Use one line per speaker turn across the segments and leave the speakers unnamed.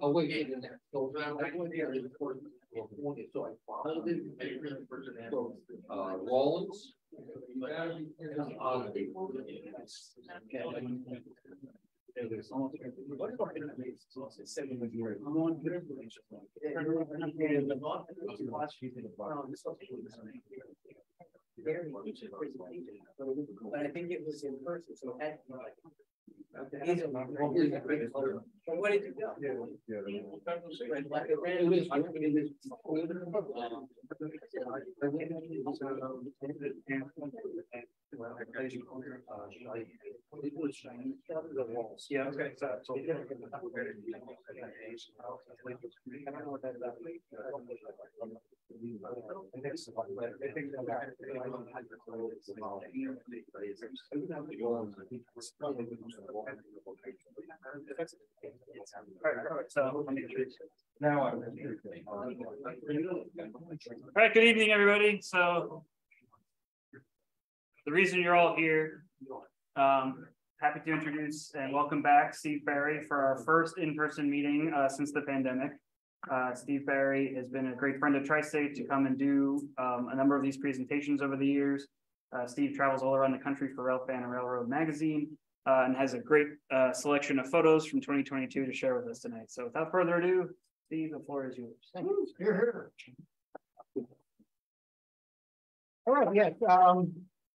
Oh, wait. Rollins.
But I think it was in person, so it had to be like. What did you go?
Yeah, okay. So all right, good evening, everybody. So the reason you're all here, happy to introduce and welcome back Steve Barry for our first in-person meeting since the pandemic. Steve Barry has been a great friend of Tri-State to come and do a number of these presentations over the years. Steve travels all around the country for Railfan and Railroad magazine and has a great selection of photos from 2022 to share with us tonight. So without further ado, Steve, the floor is yours.
Thank you. Here. All right, yeah.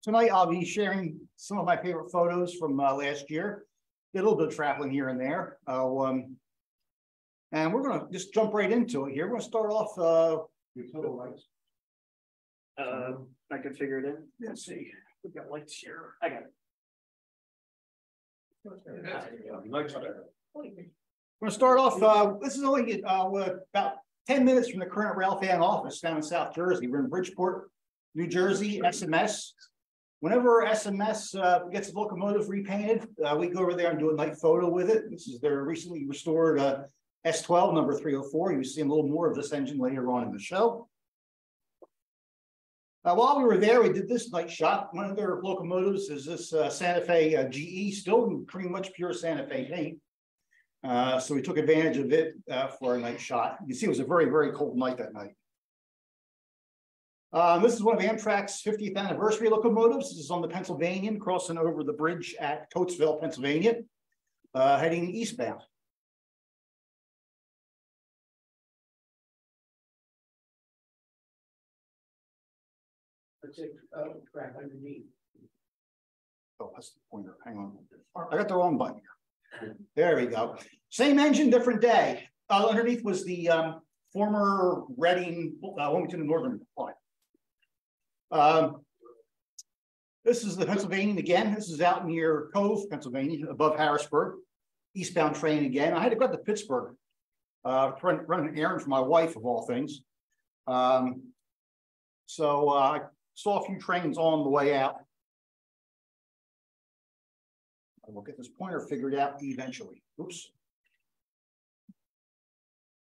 Tonight I'll be sharing some of my favorite photos from last year. Did a little bit of traveling here and there. And we're going to just jump right into it here. We're going to start off.
I could figure it in.
Let's see. We've got lights here.
I got it.
We're going to start off. This is only about 10 minutes from the current Railfan office down in South Jersey. We're in Bridgeport, New Jersey, SMS. Whenever SMS gets a locomotive repainted, we go over there and do a night photo with it. This is their recently restored S12 number 304. You'll see a little more of this engine later on in the show. While we were there, we did this night shot. One of their locomotives is this Santa Fe GE, still pretty much pure Santa Fe paint. So we took advantage of it for a night shot. You can see it was a very, very cold night that night. This is one of Amtrak's 50th anniversary locomotives. This is on the Pennsylvanian, crossing over the bridge at Coatesville, Pennsylvania, heading eastbound.
Track underneath.
Oh, that's the pointer. Hang on. I got the wrong button here. There we go. Same engine, different day. Underneath was the former Reading, Wilmington and Northern line. This is the Pennsylvanian again. This is out near Cove, Pennsylvania, above Harrisburg. Eastbound train again. I had to go to Pittsburgh, run an errand for my wife, of all things. So I saw a few trains on the way out. I will get this pointer figured out eventually. Oops.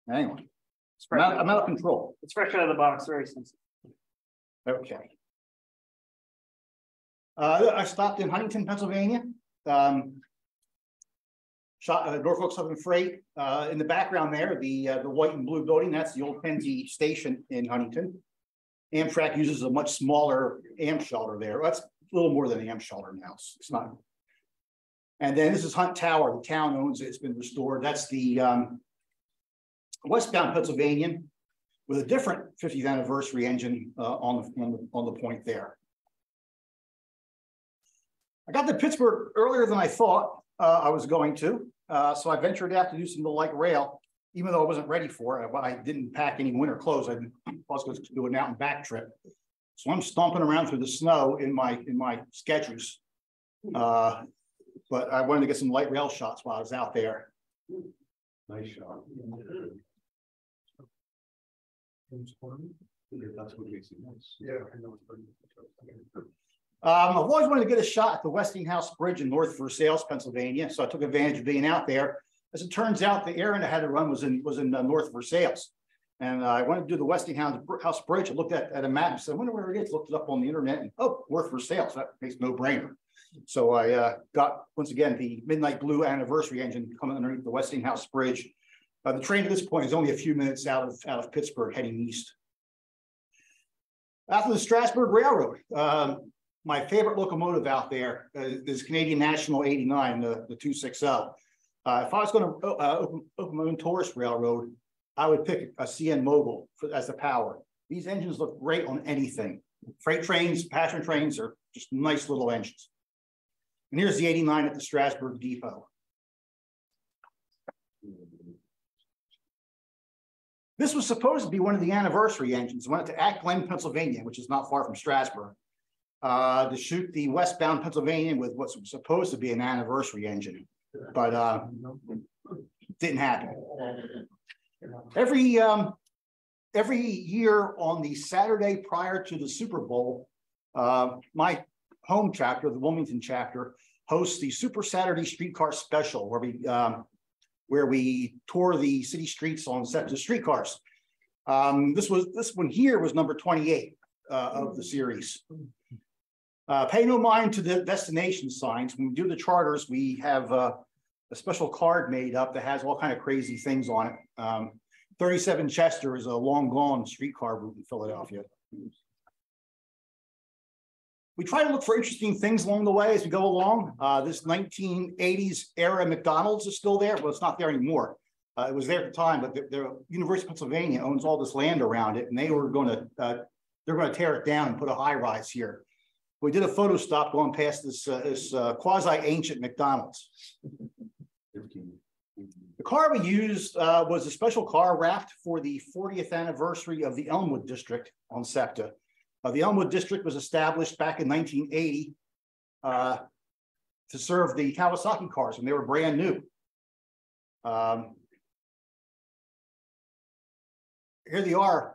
Hang on. I'm out of control.
It's fresh out of the box, very sensitive.
Okay. I stopped in Huntington, Pennsylvania. Shot Norfolk Southern Freight. In the background there, the white and blue building, that's the old Pennsy station in Huntington. Amtrak uses a much smaller am shelter there. That's a little more than an am shelter now. It's not. And then this is Hunt Tower. The town owns it. It's been restored. That's the westbound Pennsylvanian with a different 50th anniversary engine on the point there. I got to Pittsburgh earlier than I thought I was going to, so I ventured out to do some light rail, even though I wasn't ready for it. I didn't pack any winter clothes. I was going to do an out and back trip, so I'm stomping around through the snow in my Skechers. But I wanted to get some light rail shots while I was out there.
Nice shot. That's what makes it nice. Yeah, I know.
I've always wanted to get a shot at the Westinghouse Bridge in North Versailles, Pennsylvania, so I took advantage of being out there. As it turns out, the errand I had to run was in North Versailles. And I wanted to do the Westinghouse Bridge. I looked at a map and said, I wonder where it is. Looked it up on the internet and, oh, worth for sale. So that makes no brainer. So I got, once again, the Midnight Blue anniversary engine coming underneath the Westinghouse Bridge. The train at this point is only a few minutes out of Pittsburgh heading east. After the Strasburg Railroad, my favorite locomotive out there is Canadian National 89, the 260. If I was going to open my own tourist railroad, I would pick a CN Mogul as the power. These engines look great on anything. Freight trains, passenger trains are just nice little engines. And here's the 89 at the Strasburg Depot. This was supposed to be one of the anniversary engines. Went to At Glen, Pennsylvania, which is not far from Strasburg, to shoot the westbound Pennsylvania with what's supposed to be an anniversary engine, but didn't happen. Every year on the Saturday prior to the Super Bowl, my home chapter, the Wilmington chapter, hosts the Super Saturday Streetcar Special, where we tour the city streets on set of streetcars. This one here was number 28 of the series. Pay no mind to the destination signs. When we do the charters, we have a special card made up that has all kind of crazy things on it. 37 Chester is a long gone streetcar route in Philadelphia. We try to look for interesting things along the way as we go along. This 1980s era McDonald's is still there. Well, it's not there anymore. It was there at the time, but the University of Pennsylvania owns all this land around it, and they were going to they're going to tear it down and put a high rise here. We did a photo stop going past this quasi ancient McDonald's. The car we used was a special car wrapped for the 40th anniversary of the Elmwood District on SEPTA. The Elmwood District was established back in 1980 to serve the Kawasaki cars when they were brand new. Here they are.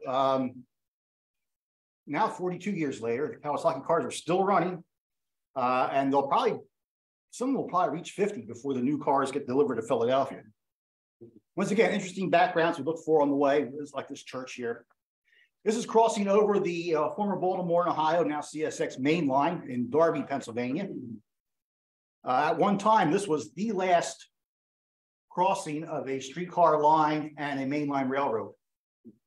Now, 42 years later, the Kawasaki cars are still running, and some will probably reach 50 before the new cars get delivered to Philadelphia. Once again, interesting backgrounds we look for on the way. It's like this church here. This is crossing over the former Baltimore and Ohio, now CSX main line in Darby, Pennsylvania. At one time, this was the last crossing of a streetcar line and a mainline railroad.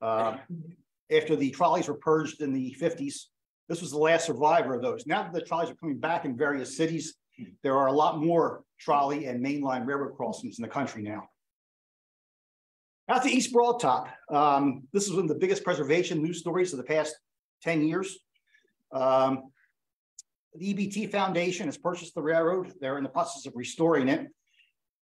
After the trolleys were purged in the 50s, this was the last survivor of those. Now that the trolleys are coming back in various cities, there are a lot more trolley and mainline railroad crossings in the country now. Out to East Broad Top. This is one of the biggest preservation news stories of the past 10 years. The EBT Foundation has purchased the railroad. They're in the process of restoring it.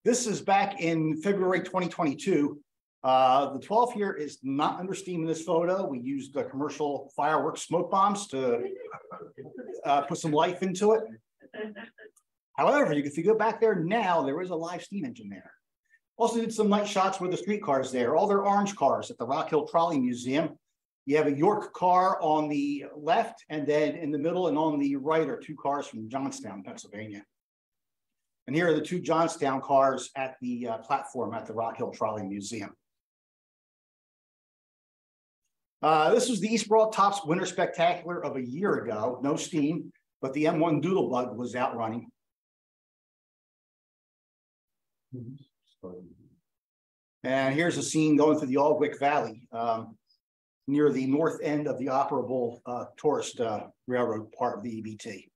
This is back in February 2022. The 12th here is not under steam in this photo. We used commercial fireworks smoke bombs to put some life into it. However, if you go back there now, there is a live steam engine there. Also did some night shots with the streetcars there. All their orange cars at the Rock Hill Trolley Museum. You have a York car on the left, and then in the middle and on the right are two cars from Johnstown, Pennsylvania. And here are the two Johnstown cars at the platform at the Rock Hill Trolley Museum. This was the East Broad Tops Winter Spectacular of a year ago. No steam, but the M1 Doodlebug was out running. And here's a scene going through the Aldwick Valley near the north end of the operable tourist railroad part of the EBT.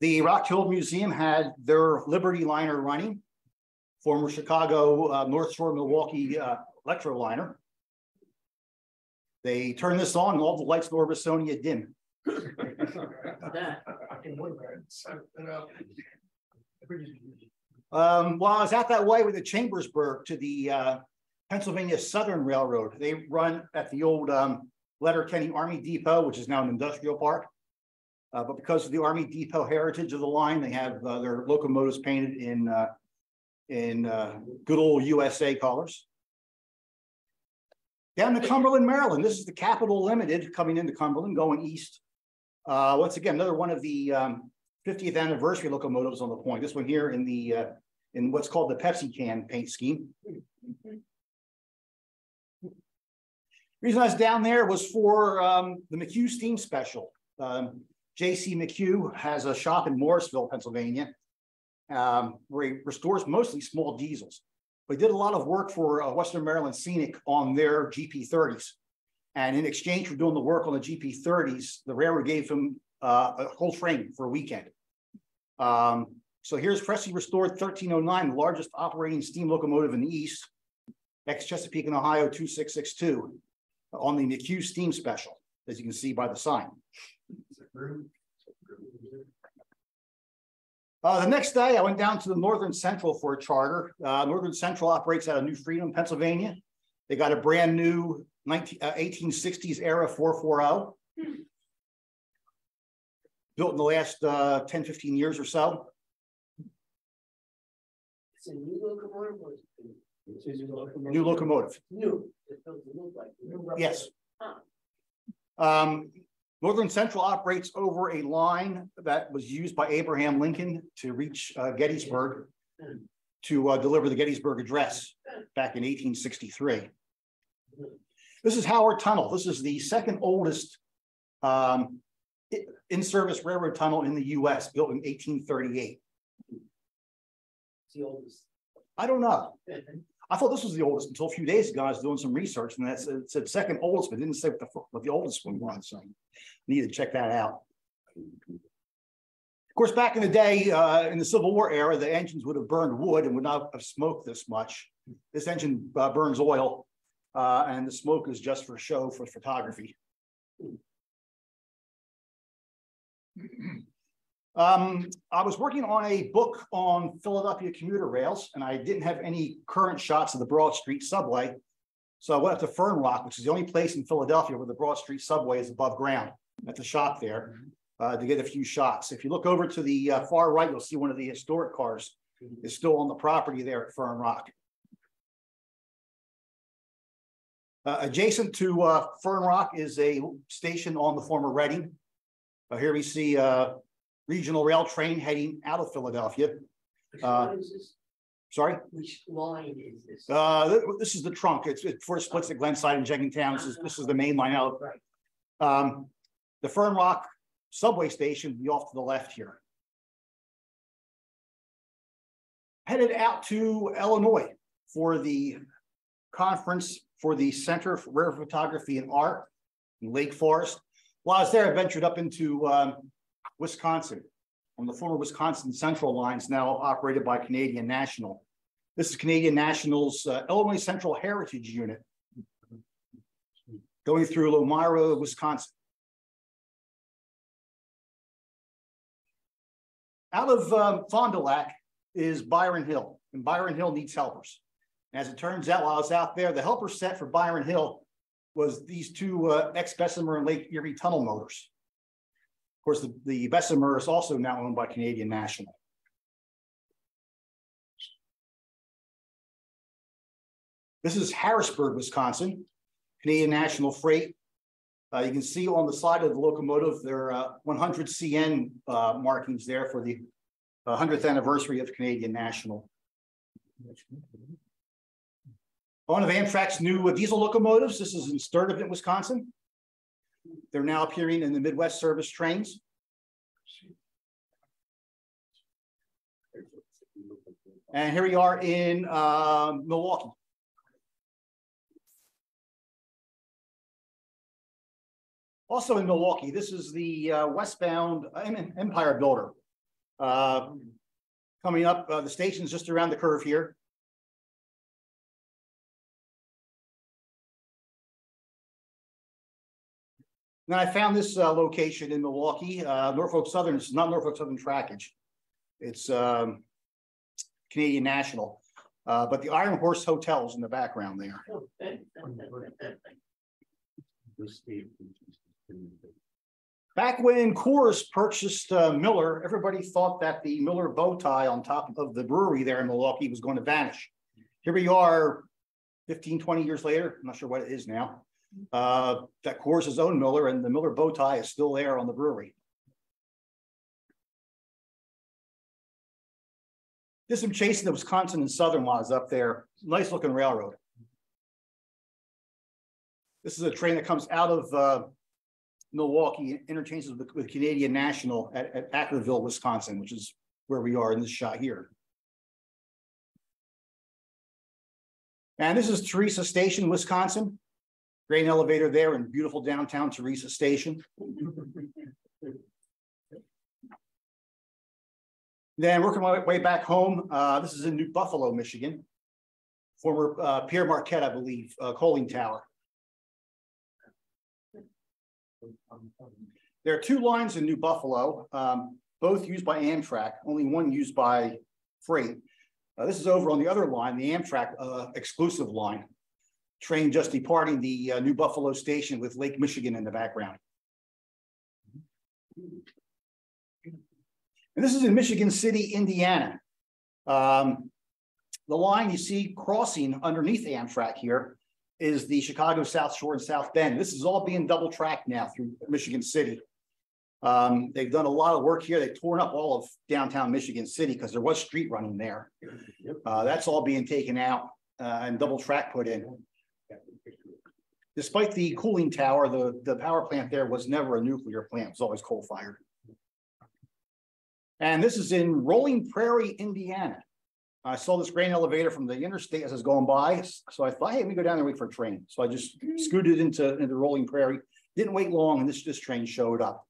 The Rock Hill Museum had their Liberty liner running, former Chicago North Shore Milwaukee Electro liner. They turned this on and all the lights in Orbisonia dim. While I was out that way with the Chambersburg to the Pennsylvania Southern Railroad, they run at the old Letterkenny Army Depot, which is now an industrial park. But because of the Army Depot heritage of the line, they have their locomotives painted in good old USA colors. Down to Cumberland, Maryland. This is the Capital Limited coming into Cumberland, going east. Once again, another one of the 50th anniversary locomotives on the point. This one here in the in what's called the Pepsi can paint scheme. reason I was down there was for the McHugh Steam Special. J.C. McHugh has a shop in Morrisville, Pennsylvania, where he restores mostly small diesels. But he did a lot of work for Western Maryland Scenic on their GP30s. And in exchange for doing the work on the GP30s, the railroad gave him a whole train for a weekend. So here's freshly restored 1309, the largest operating steam locomotive in the East, ex-Chesapeake and Ohio 2662, on the McHugh Steam Special, as you can see by the sign. The next day, I went down to the Northern Central for a charter. Northern Central operates out of New Freedom, Pennsylvania. They got a brand new 1860s era 440, built in the last 10, 15 years or so.
It's a new locomotive or it's a new locomotive?
New locomotive.
New. It doesn't look like new.
Yes.
Huh.
Northern Central operates over a line that was used by Abraham Lincoln to reach Gettysburg to deliver the Gettysburg Address back in 1863. This is Howard Tunnel. This is the second oldest in-service railroad tunnel in the U.S., built in 1838.
It's the oldest.
I don't know. I thought this was the oldest until a few days ago. I was doing some research, and it said second oldest, but didn't say what the oldest one was. So I need to check that out. Of course, back in the day, in the Civil War era, the engines would have burned wood and would not have smoked this much. This engine burns oil, and the smoke is just for show, for photography. I was working on a book on Philadelphia commuter rails, and I didn't have any current shots of the Broad Street subway. So I went up to Fern Rock, which is the only place in Philadelphia where the Broad Street subway is above ground, at the shop there, to get a few shots. If you look over to the far right, you'll see one of the historic cars is still on the property there at Fern Rock. Adjacent to Fern Rock is a station on the former Reading. Here we see regional rail train heading out of Philadelphia.
Which line is this?
Sorry?
Which line is this?
This is the trunk. It's before it splits at Glenside and Jenkintown. This is the main line out.
Right.
The Fern Rock subway station will be off to the left here. Headed out to Illinois for the conference for the Center for Rare Photography and Art in Lake Forest. While I was there, I ventured up into Wisconsin, on the former Wisconsin Central lines, now operated by Canadian National. This is Canadian National's Illinois Central Heritage Unit, going through Lomira, Wisconsin. Out of Fond du Lac is Byron Hill, and Byron Hill needs helpers. As it turns out, while I was out there, the helper set for Byron Hill was these two ex-Bessemer and Lake Erie tunnel motors. Of course, the Bessemer is also now owned by Canadian National. This is Harrisburg, Wisconsin, Canadian National Freight. You can see on the side of the locomotive, there are 100 CN markings there for the 100th anniversary of Canadian National. One of Amtrak's new diesel locomotives. This is in Sturtevant, Wisconsin. They're now appearing in the Midwest service trains. And here we are in Milwaukee. Also in Milwaukee, this is the westbound Empire Builder. Coming up, the station is just around the curve here. Then I found this location in Milwaukee, Norfolk Southern. It's not Norfolk Southern trackage. It's Canadian National. But the Iron Horse Hotel is in the background there. Back when Coors purchased Miller, everybody thought that the Miller bow tie on top of the brewery there in Milwaukee was going to vanish. Here we are 15, 20 years later. I'm not sure what it is now. That Coors has owned Miller, and the Miller bow tie is still there on the brewery. Did some chasing the Wisconsin and Southern laws up there. Nice looking railroad. This is a train that comes out of Milwaukee, interchanges with Canadian National at Ackerville, Wisconsin, which is where we are in this shot here. And this is Teresa Station, Wisconsin. Grain elevator there in beautiful downtown Teresa Station. Then working my way back home, this is in New Buffalo, Michigan. Former Pierre Marquette, I believe, coaling tower. There are two lines in New Buffalo, both used by Amtrak, only one used by freight. This is over on the other line, the Amtrak exclusive line. Train just departing the New Buffalo station with Lake Michigan in the background. And this is in Michigan City, Indiana. The line you see crossing underneath Amtrak here is the Chicago South Shore and South Bend. This is all being double tracked now through Michigan City. They've done a lot of work here. They've torn up all of downtown Michigan City because there was street running there. That's all being taken out and double track put in. Despite the cooling tower, the power plant there was never a nuclear plant. It was always coal-fired. And this is in Rolling Prairie, Indiana. I saw this grain elevator from the interstate as I was going by. So I thought, hey, let me go down there and wait for a train. So I just scooted into Rolling Prairie. Didn't wait long, and this train showed up.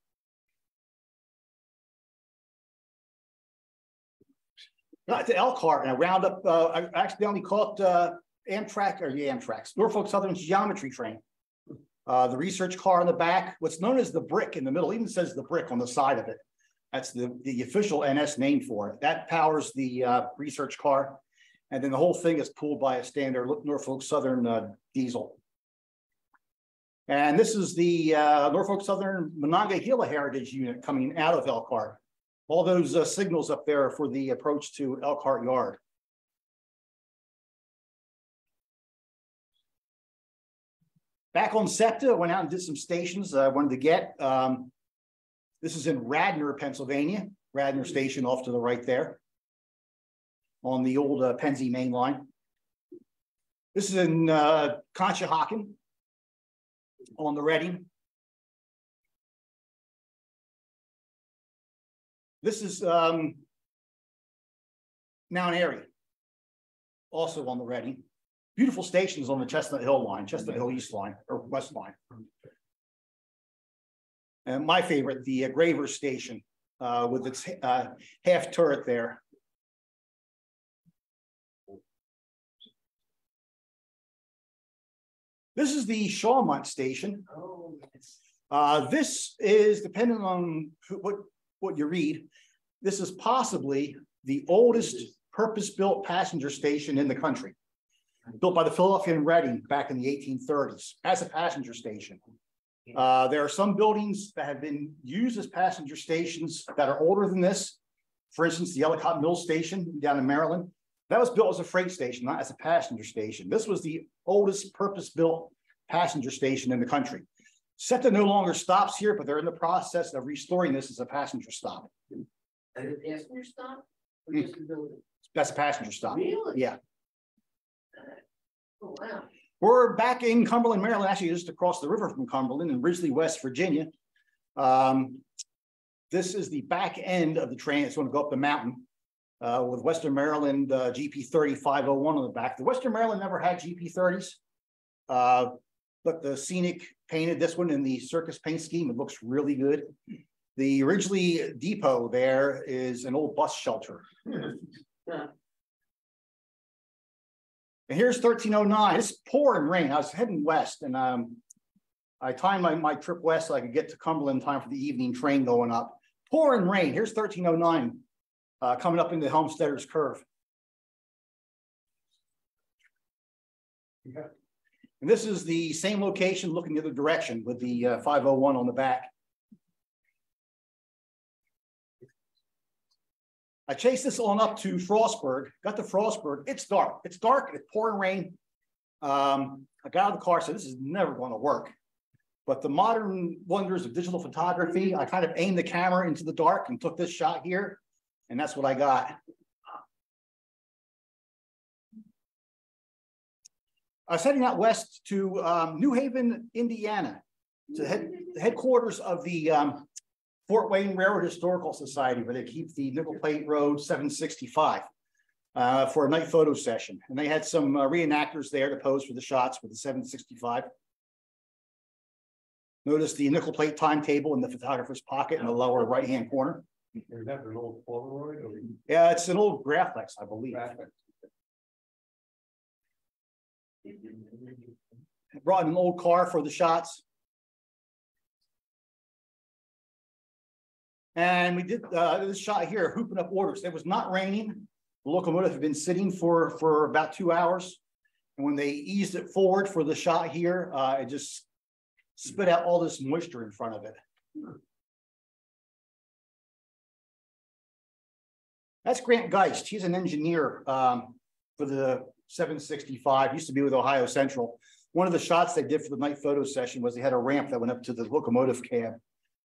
Got to Elkhart, and I round up, I accidentally caught Amtrak's Norfolk Southern's geometry train. The research car in the back, what's known as the brick in the middle, even says the brick on the side of it. That's the official NS name for it. That powers the research car. And then the whole thing is pulled by a standard Norfolk Southern diesel. And this is the Norfolk Southern Monongahela Heritage Unit coming out of Elkhart. All those signals up there for the approach to Elkhart Yard. Back on SEPTA, I went out and did some stations I wanted to get. This is in Radnor, Pennsylvania. Radnor Station off to the right there on the old Pennsy main line. This is in Conshohocken on the Reading. This is Mount Airy, also on the Reading. Beautiful stations on the Chestnut Hill line, Chestnut Hill East line, or West line. And my favorite, the Graver Station with its half turret there. This is the Shawmont Station. This is, depending on what you read, this is possibly the oldest purpose-built passenger station in the country. Built by the Philadelphia and Reading back in the 1830s as a passenger station. There are some buildings that have been used as passenger stations that are older than this. For instance, the Ellicott Mill Station down in Maryland. That was built as a freight station, not as a passenger station. This was the oldest purpose-built passenger station in the country. SEPTA no longer stops here, but they're in the process of restoring this as a passenger stop.
A passenger stop? Or just a building?
That's a passenger stop.
Really?
Yeah.
Oh, wow.
We're back in Cumberland, Maryland, actually just across the river from Cumberland in Ridgely, West Virginia. This is the back end of the train. It's going to go up the mountain with Western Maryland GP 3501 on the back. The Western Maryland never had GP 30s, but the Scenic painted this one in the circus paint scheme. It looks really good. The Ridgely Depot there is an old bus shelter.
Yeah.
And here's 1309. It's pouring rain. I was heading west, and I timed my trip west so I could get to Cumberland in time for the evening train going up. Pouring rain. Here's 1309 coming up into Homesteaders Curve. Yeah. And this is the same location looking the other direction with the 501 on the back. I chased this on up to Frostburg, got to Frostburg. It's dark. It's dark. It's pouring rain. I got out of the car, so this is never going to work. But the modern wonders of digital photography, I kind of aimed the camera into the dark and took this shot here, and that's what I got. Heading out west to New Haven, Indiana, to the headquarters of the Fort Wayne Railroad Historical Society, where they keep the Nickel Plate Road 765 for a night photo session. And they had some reenactors there to pose for the shots with the 765. Notice the nickel plate timetable in the photographer's pocket in the lower right-hand corner.
Is that an old Polaroid or?
Yeah, it's an old Graphics, I believe.
Graphics?
Brought in an old car for the shots. And we did this shot here, hooping up orders. It was not raining. The locomotive had been sitting for about 2 hours. And when they eased it forward for the shot here, it just spit out all this moisture in front of it. That's Grant Geist. He's an engineer for the 765, used to be with Ohio Central. One of the shots they did for the night photo session was they had a ramp that went up to the locomotive cab.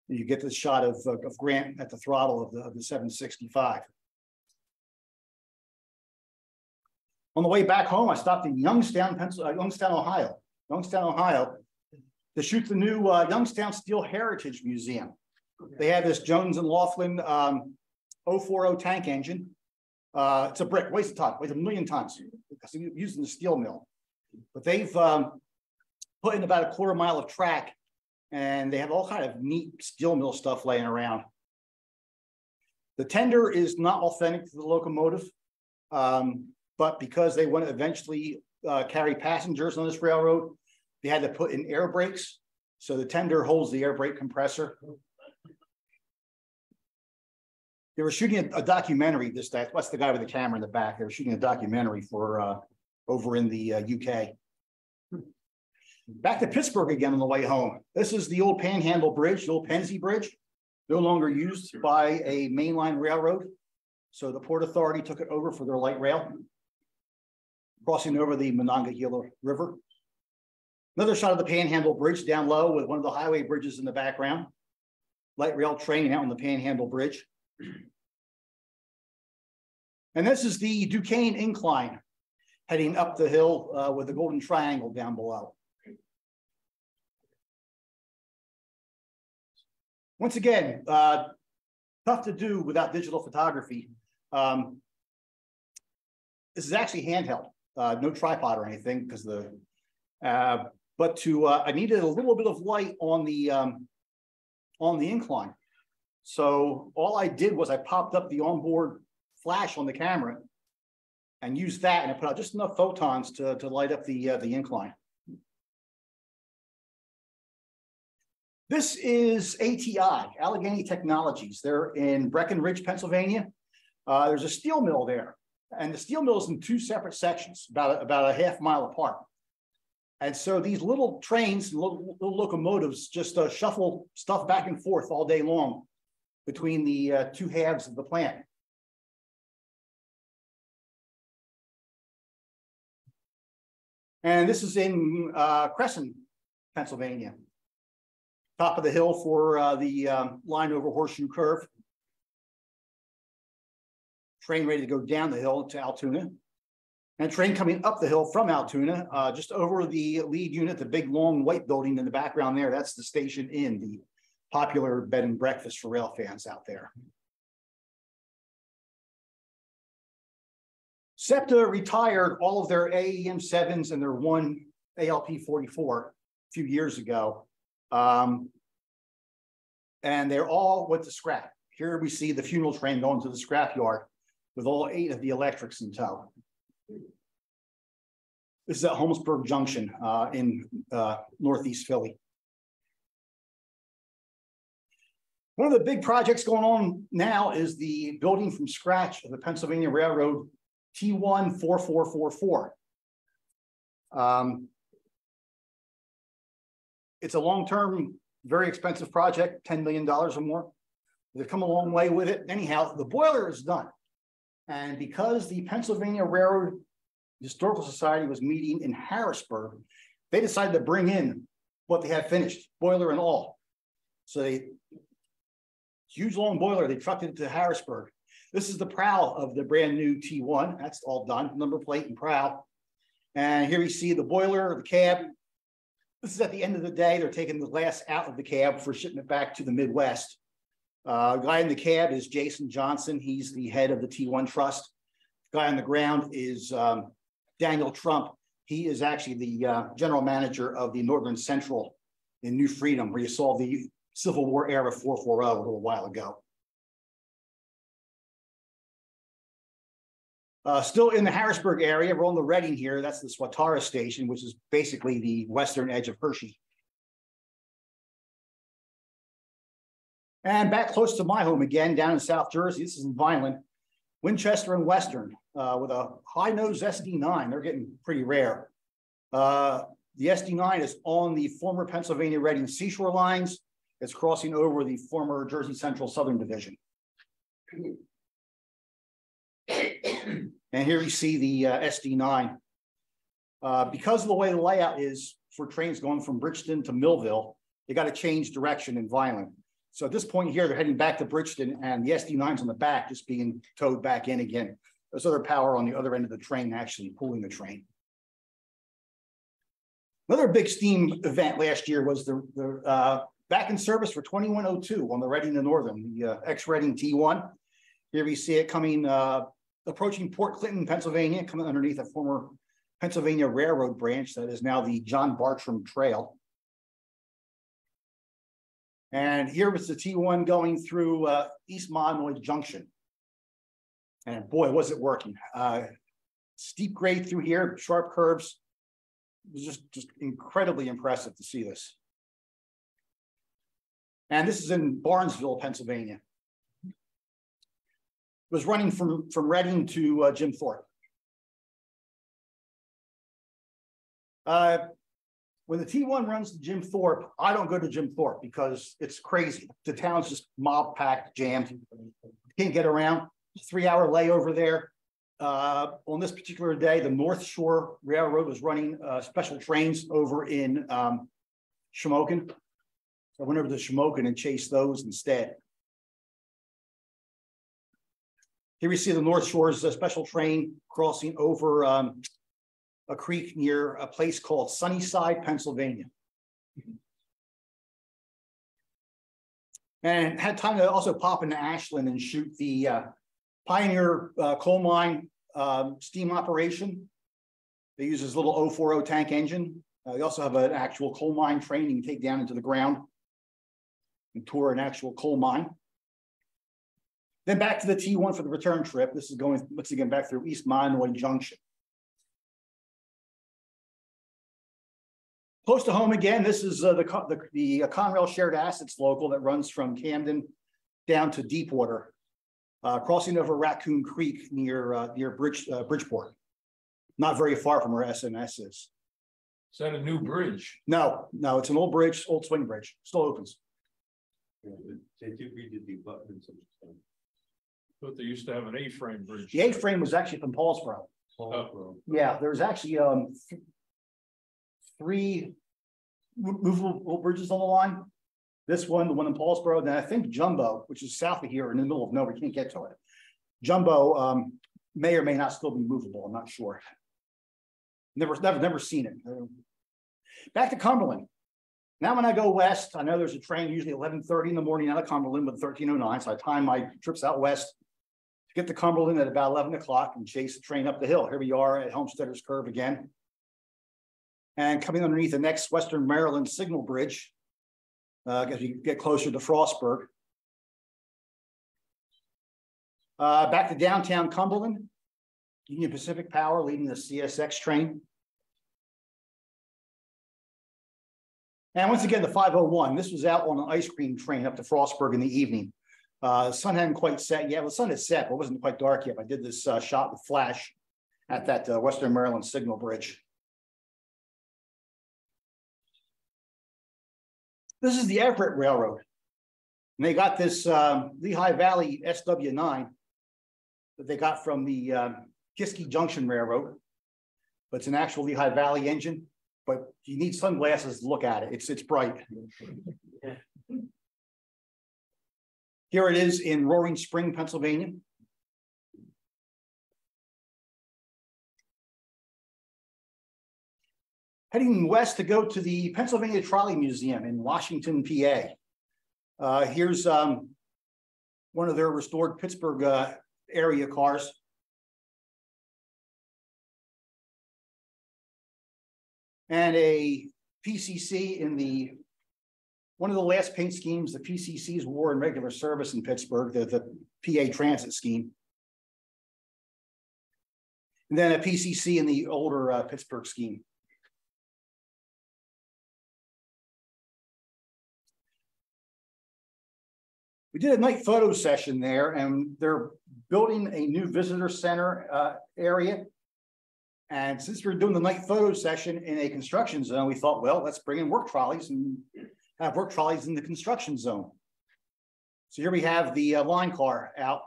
You get this shot of Grant at the throttle of the 765. On the way back home, I stopped in Youngstown, Ohio, to shoot the new Youngstown Steel Heritage Museum. They have this Jones and Laughlin 040 tank engine. It's a brick, weighs a ton, weighs 1,000,000 tons, because they're using the steel mill. But they've put in about a 1/4 mile of track, and they have all kind of neat steel mill stuff laying around. The tender is not authentic to the locomotive, but because they want to eventually carry passengers on this railroad, they had to put in air brakes. So the tender holds the air brake compressor. They were shooting a documentary this day. That's the guy with the camera in the back. They were shooting a documentary for over in the UK. Back to Pittsburgh again on the way home. This is the old Panhandle Bridge, the old Pennsy Bridge, no longer used by a mainline railroad. So the Port Authority took it over for their light rail, crossing over the Monongahela River. Another shot of the Panhandle Bridge down low with one of the highway bridges in the background. Light rail train out on the Panhandle Bridge. And this is the Duquesne Incline heading up the hill with the Golden Triangle down below. Once again, tough to do without digital photography. This is actually handheld, no tripod or anything, because I needed a little bit of light on the incline. So all I did was I popped up the onboard flash on the camera and used that, and I put out just enough photons to light up the incline. This is ATI, Allegheny Technologies. They're in Breckenridge, Pennsylvania. There's a steel mill there, and the steel mill is in 2 separate sections, about a ½ mile apart. And so these little trains, little locomotives just shuffle stuff back and forth all day long between the 2 halves of the plant. And this is in Crescent, Pennsylvania. Top of the hill for the line over Horseshoe Curve. Train ready to go down the hill to Altoona. And a train coming up the hill from Altoona, just over the lead unit, the big long white building in the background there. That's the Station Inn, the popular bed and breakfast for rail fans out there. SEPTA retired all of their AEM 7s and their 1 ALP 44 a few years ago. And they're all went to scrap. Here we see the funeral train going to the scrap yard with all 8 of the electrics in tow. This is at Holmesburg Junction in Northeast Philly. One of the big projects going on now is the building from scratch of the Pennsylvania Railroad T1 4444. It's a long-term, very expensive project, $10 million or more. They've come a long way with it. Anyhow, the boiler is done. And because the Pennsylvania Railroad Historical Society was meeting in Harrisburg, they decided to bring in what they had finished, boiler and all. So huge long boiler, they trucked it to Harrisburg. This is the prow of the brand new T1. That's all done, number plate and prow. And here we see the boiler, the cab. This is at the end of the day. They're taking the glass out of the cab for shipment back to the Midwest. The guy in the cab is Jason Johnson. He's the head of the T1 Trust. The guy on the ground is Daniel Trump. He is actually the general manager of the Northern Central in New Freedom, where you saw the Civil War era 440 a little while ago. Still in the Harrisburg area, we're on the Reading here. That's the Swatara station, which is basically the western edge of Hershey. And back close to my home again, down in South Jersey. This is in Vineland, Winchester and Western, with a high-nose SD9. They're getting pretty rare. The SD9 is on the former Pennsylvania Reading seashore lines. It's crossing over the former Jersey Central Southern Division. And here we see the SD9. Because of the way the layout is for trains going from Bridgeton to Millville, they got to change direction in Vineland. So at this point here, they're heading back to Bridgeton, and the SD9's on the back, just being towed back in again. There's other power on the other end of the train actually pulling the train. Another big steam event last year was the back in service for 2102 on the Reading and Northern, the ex-Reading T1. Here we see it coming, approaching Port Clinton, Pennsylvania, coming underneath a former Pennsylvania Railroad branch that is now the John Bartram Trail. And here was the T1 going through East Monomoy Junction. And boy, was it working. Steep grade through here, sharp curves. It was just incredibly impressive to see this. And this is in Barnesville, Pennsylvania. It was running from Reading to Jim Thorpe. When the T1 runs to Jim Thorpe, I don't go to Jim Thorpe because it's crazy. The town's just mob packed, jammed. Can't get around. 3-hour layover there. On this particular day, the North Shore Railroad was running special trains over in Shamokin. So I went over to Shamokin and chased those instead. Here we see the North Shore's special train crossing over a creek near a place called Sunnyside, Pennsylvania. And had time to also pop into Ashland and shoot the Pioneer coal mine steam operation. They use this little 040 tank engine. They also have an actual coal mine train you can take down into the ground and tour an actual coal mine. Then back to the T1 for the return trip. This is going once again back through East Monomoy Junction. Close to home again, this is the Conrail Shared Assets local that runs from Camden down to Deepwater, crossing over Raccoon Creek near Bridgeport, not very far from where SMS is.
Is that a new bridge?
No, it's an old bridge, old swing bridge, still opens.
They did redid the abutments and stuff.
But they used to have an A-frame bridge.
The A-frame was actually from Paulsboro. Yeah, there's actually 3 movable bridges on the line. This one, the one in Paulsboro, then I think Jumbo, which is south of here in the middle of nowhere, we can't get to it. Jumbo may or may not still be movable, I'm not sure. Never seen it. Back to Cumberland. Now when I go west, I know there's a train usually 11:30 in the morning out of Cumberland with 1309, so I time my trips out west to get to Cumberland at about 11 o'clock and chase the train up the hill. Here we are at Homesteaders Curve again. And coming underneath the next Western Maryland signal bridge, as we get closer to Frostburg. Back to downtown Cumberland, Union Pacific Power leading the CSX train. And once again, the 501, this was out on an ice cream train up to Frostburg in the evening. The sun hadn't quite set yet. Well, the sun had set, but it wasn't quite dark yet. I did this shot with flash at that Western Maryland signal bridge. This is the Everett Railroad. And they got this Lehigh Valley SW9 that they got from the Kiski Junction Railroad. But it's an actual Lehigh Valley engine, but you need sunglasses to look at it. It's bright. Here it is in Roaring Spring, Pennsylvania. Heading west to go to the Pennsylvania Trolley Museum in Washington, PA. Here's one of their restored Pittsburgh area cars. And a PCC in one of the last paint schemes the PCCs wore in regular service in Pittsburgh, the PA Transit scheme. And then a PCC in the older Pittsburgh scheme. We did a night photo session there, and they're building a new visitor center area. And since we're doing the night photo session in a construction zone, we thought, well, let's bring in work trolleys and have work trolleys in the construction zone. So here we have the line car out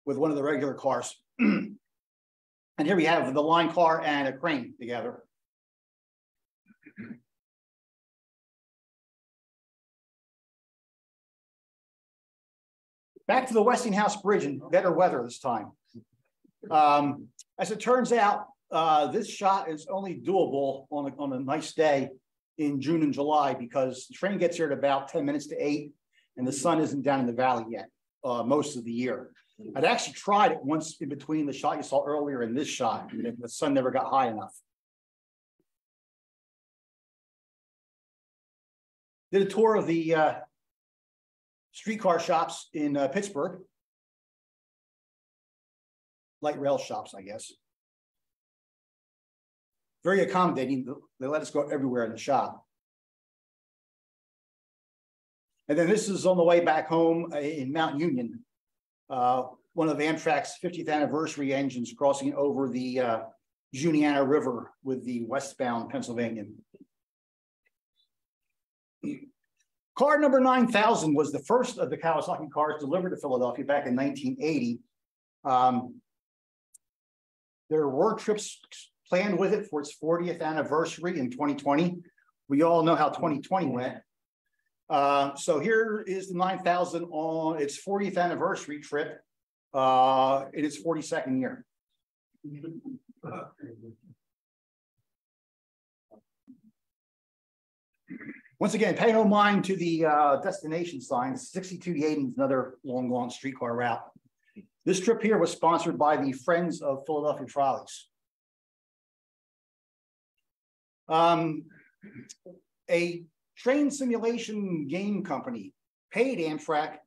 with one of the regular cars. And here we have the line car and a crane together. Back to the Westinghouse Bridge in better weather this time. As it turns out, this shot is only doable on a nice day in June and July because the train gets here at about 10 minutes to 8 and the sun isn't down in the valley yet most of the year. I'd actually tried it once in between the shot you saw earlier and this shot, and the sun never got high enough. Did a tour of the streetcar shops in Pittsburgh. Light rail shops, I guess. Very accommodating. They let us go everywhere in the shop. And then this is on the way back home in Mount Union. One of Amtrak's 50th anniversary engines crossing over the Juniata River with the westbound Pennsylvanian. Car number 9000 was the first of the Kawasaki cars delivered to Philadelphia back in 1980. There were trips planned with it for its 40th anniversary in 2020. We all know how 2020 went. So here is the 9000 on its 40th anniversary trip in its 42nd year. Once again, pay no mind to the destination signs. 62 Yaden is another long, long streetcar route. This trip here was sponsored by the Friends of Philadelphia Trolleys. A train simulation game company paid Amtrak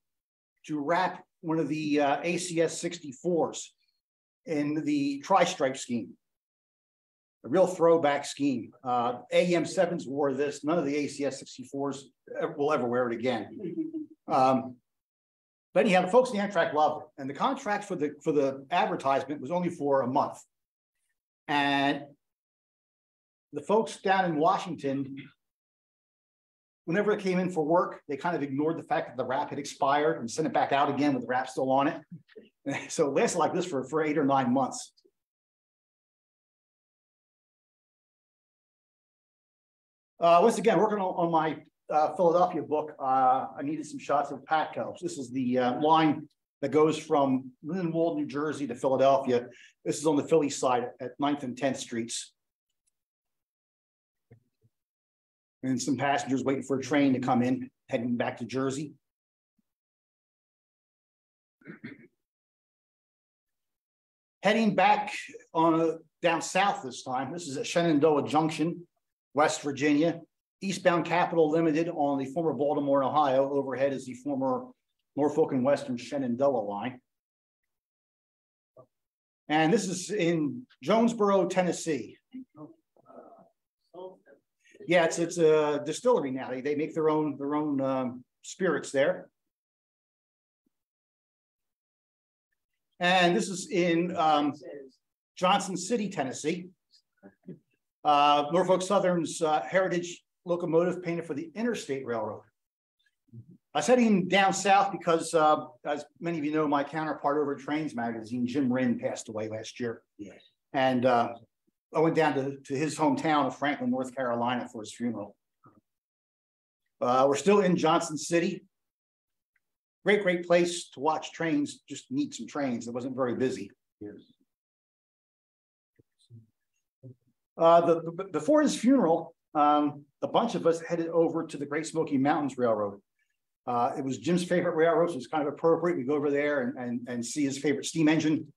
to wrap one of the ACS 64s in the tri-stripe scheme. A real throwback scheme. AEM 7s wore this. None of the ACS 64s will ever wear it again. But anyhow, the folks in Amtrak loved it. And the contract for the advertisement was only for a month. And the folks down in Washington, whenever they came in for work, they kind of ignored the fact that the wrap had expired and sent it back out again with the wrap still on it. So it lasted like this for 8 or 9 months. Once again, working on my Philadelphia book, I needed some shots of Patco. This is the line that goes from Lindenwold, New Jersey to Philadelphia. This is on the Philly side at 9th and 10th Streets. And some passengers waiting for a train to come in, heading back to Jersey. Heading back on down south this time. This is at Shenandoah Junction, West Virginia. Eastbound Capital Limited on the former Baltimore and Ohio. Overhead is the former Norfolk and Western Shenandoah line. And this is in Jonesboro, Tennessee. Yeah, it's a distillery now. They make their own spirits there. And this is in Johnson City, Tennessee. Norfolk Southern's heritage locomotive painted for the Interstate Railroad. I was heading down south because, as many of you know, my counterpart over at Trains Magazine, Jim Wren, passed away last year. Yes. And I went down to his hometown of Franklin, North Carolina for his funeral. We're still in Johnson City. Great place to watch trains, just meet some trains. It wasn't very busy. Yes. Before his funeral, a bunch of us headed over to the Great Smoky Mountains Railroad. It was Jim's favorite railroad, so it's kind of appropriate. We go over there and see his favorite steam engine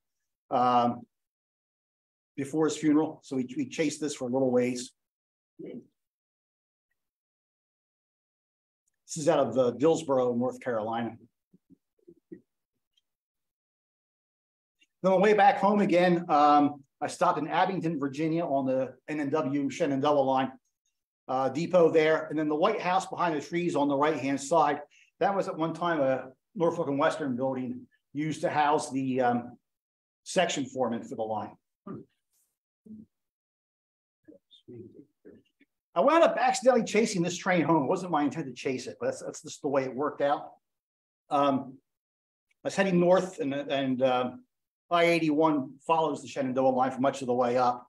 before his funeral. So we chased this for a little ways. This is out of Dillsboro, North Carolina. Then on the way back home again, I stopped in Abington, Virginia on the NNW Shenandoah line depot there. And then the White House behind the trees on the right-hand side, that was at one time a Norfolk and Western building used to house the section foreman for the line. I wound up accidentally chasing this train home. It wasn't my intent to chase it, but that's just the way it worked out. I was heading north and I-81 follows the Shenandoah line for much of the way up.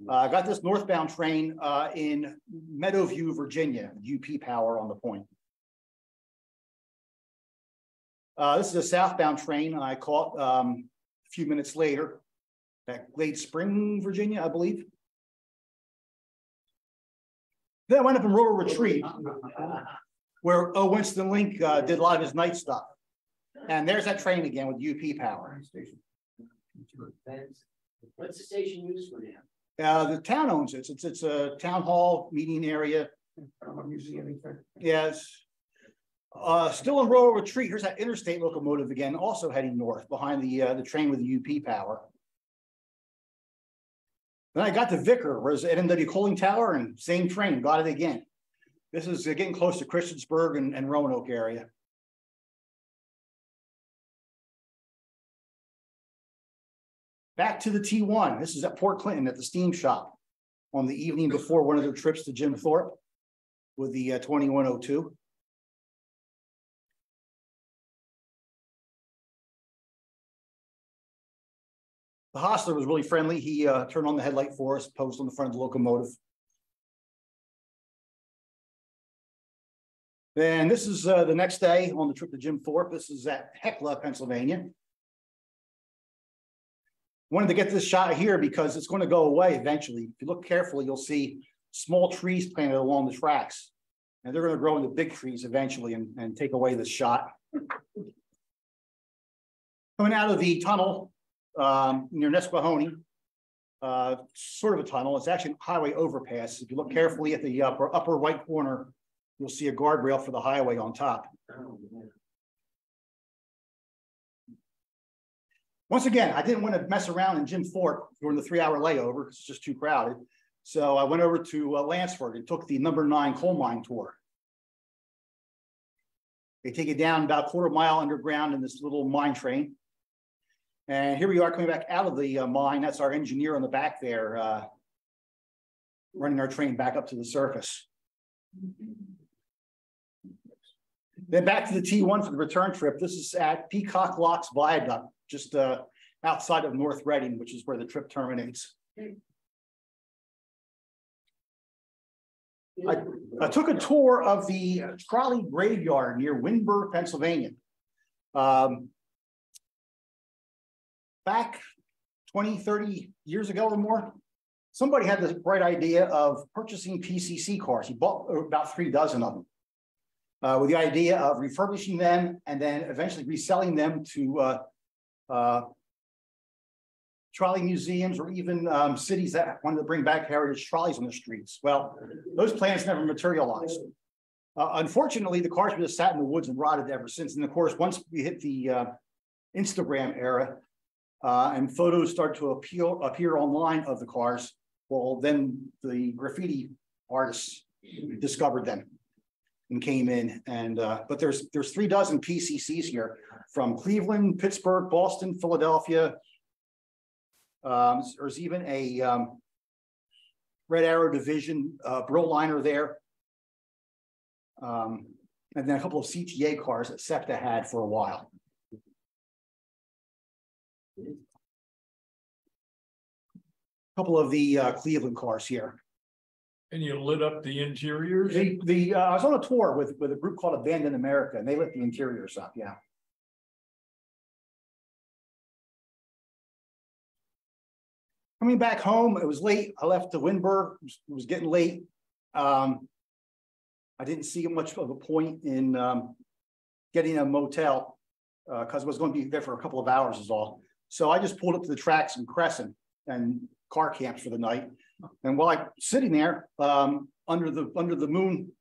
I got this northbound train in Meadowview, Virginia, UP Power on the point. This is a southbound train I caught a few minutes later at Glade Spring, Virginia, I believe. Then I went up in Rural Retreat, where O. Winston Link did a lot of his night stuff. And there's that train again with UP Power.
What's the station used for now?
The town owns it. It's a town hall meeting area. Yes. Still in Rural Retreat, here's that interstate locomotive again, also heading north behind the train with the UP Power. Then I got to Vicar, where there's an NW coaling tower, and same train, got it again. This is getting close to Christiansburg and Roanoke area. Back to the T1. This is at Port Clinton at the steam shop on the evening before one of their trips to Jim Thorpe with the 2102. The hostler was really friendly. He turned on the headlight for us, posed on the front of the locomotive. Then this is the next day on the trip to Jim Thorpe. This is at Hecla, Pennsylvania. Wanted to get this shot here because it's going to go away eventually. If you look carefully, you'll see small trees planted along the tracks, and they're going to grow into big trees eventually and take away this shot. Coming out of the tunnel near Nesquehoning, sort of a tunnel. It's actually a highway overpass. If you look carefully at the upper right corner, you'll see a guardrail for the highway on top. Once again, I didn't want to mess around in Jim Thorpe during the 3-hour layover because it's just too crowded. So I went over to Lansford and took the number 9 coal mine tour. They take it down about a quarter mile underground in this little mine train. And here we are coming back out of the mine. That's our engineer on the back there, running our train back up to the surface. Then back to the T1 for the return trip. This is at Peacock Locks Viaduct, just outside of North Reading, which is where the trip terminates. I took a tour of the trolley graveyard near Windber, Pennsylvania. Back 20, 30 years ago or more, somebody had this bright idea of purchasing PCC cars. He bought about 3 dozen of them with the idea of refurbishing them and then eventually reselling them to trolley museums or even cities that wanted to bring back heritage trolleys on the streets. Well, those plans never materialized. Unfortunately, the cars were just sat in the woods and rotted ever since. And of course, once we hit the Instagram era and photos start to appear online of the cars, well, then the graffiti artists discovered them and came in. And but there's 3 dozen PCCs here from Cleveland, Pittsburgh, Boston, Philadelphia. There's even a Red Arrow Division Brill liner there. And then a couple of CTA cars that SEPTA had for a while. A couple of the Cleveland cars here.
And you lit up the interiors?
I was on a tour with a group called Abandoned America, and they lit the interiors up, yeah. Coming back home, it was late. I left to Windberg. It was getting late. I didn't see much of a point in getting a motel because I was going to be there for a couple of hours is all. So I just pulled up to the tracks in Crescent and car camps for the night. And while I'm sitting there under the moon,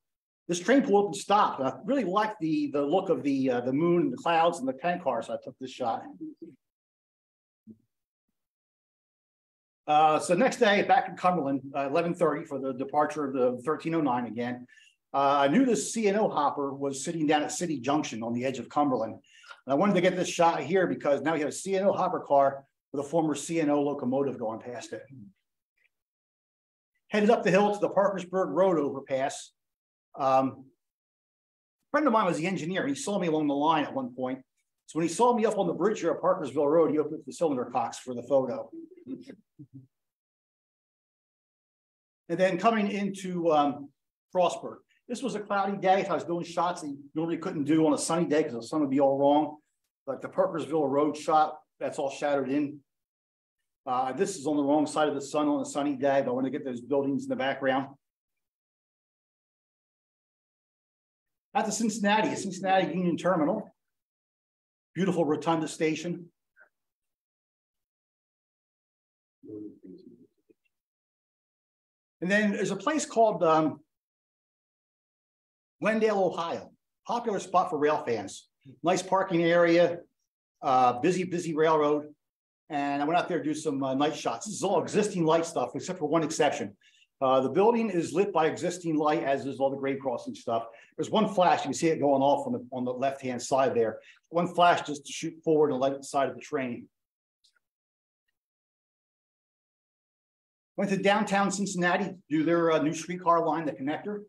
this train pulled up and stopped. And I really liked the look of the moon and the clouds and the tank cars. So I took this shot. So next day back in Cumberland, 11:30 for the departure of the 1309 again. I knew this CNO hopper was sitting down at City Junction on the edge of Cumberland. And I wanted to get this shot here because now we have a CNO hopper car with a former CNO locomotive going past it. Headed up the hill to the Parkersburg Road overpass. A friend of mine was the engineer. He saw me along the line at one point. So when he saw me up on the bridge here at Parkersville Road, he opened up the cylinder cocks for the photo. And then coming into Frostburg. This was a cloudy day. I was doing shots that you normally couldn't do on a sunny day because the sun would be all wrong. But the Parkersville Road shot, that's all shadowed in. This is on the wrong side of the sun on a sunny day, but I want to get those buildings in the background. At the Cincinnati Union Terminal. Beautiful Rotunda Station. And then there's a place called Glendale, Ohio. Popular spot for rail fans. Nice parking area, busy railroad. And I went out there to do some night shots. This is all existing light stuff, except for one exception. The building is lit by existing light, as is all the grade crossing stuff. There's one flash, you can see it going off on the left-hand side there. One flash just to shoot forward and light the side of the train. Went to downtown Cincinnati to do their new streetcar line, the connector.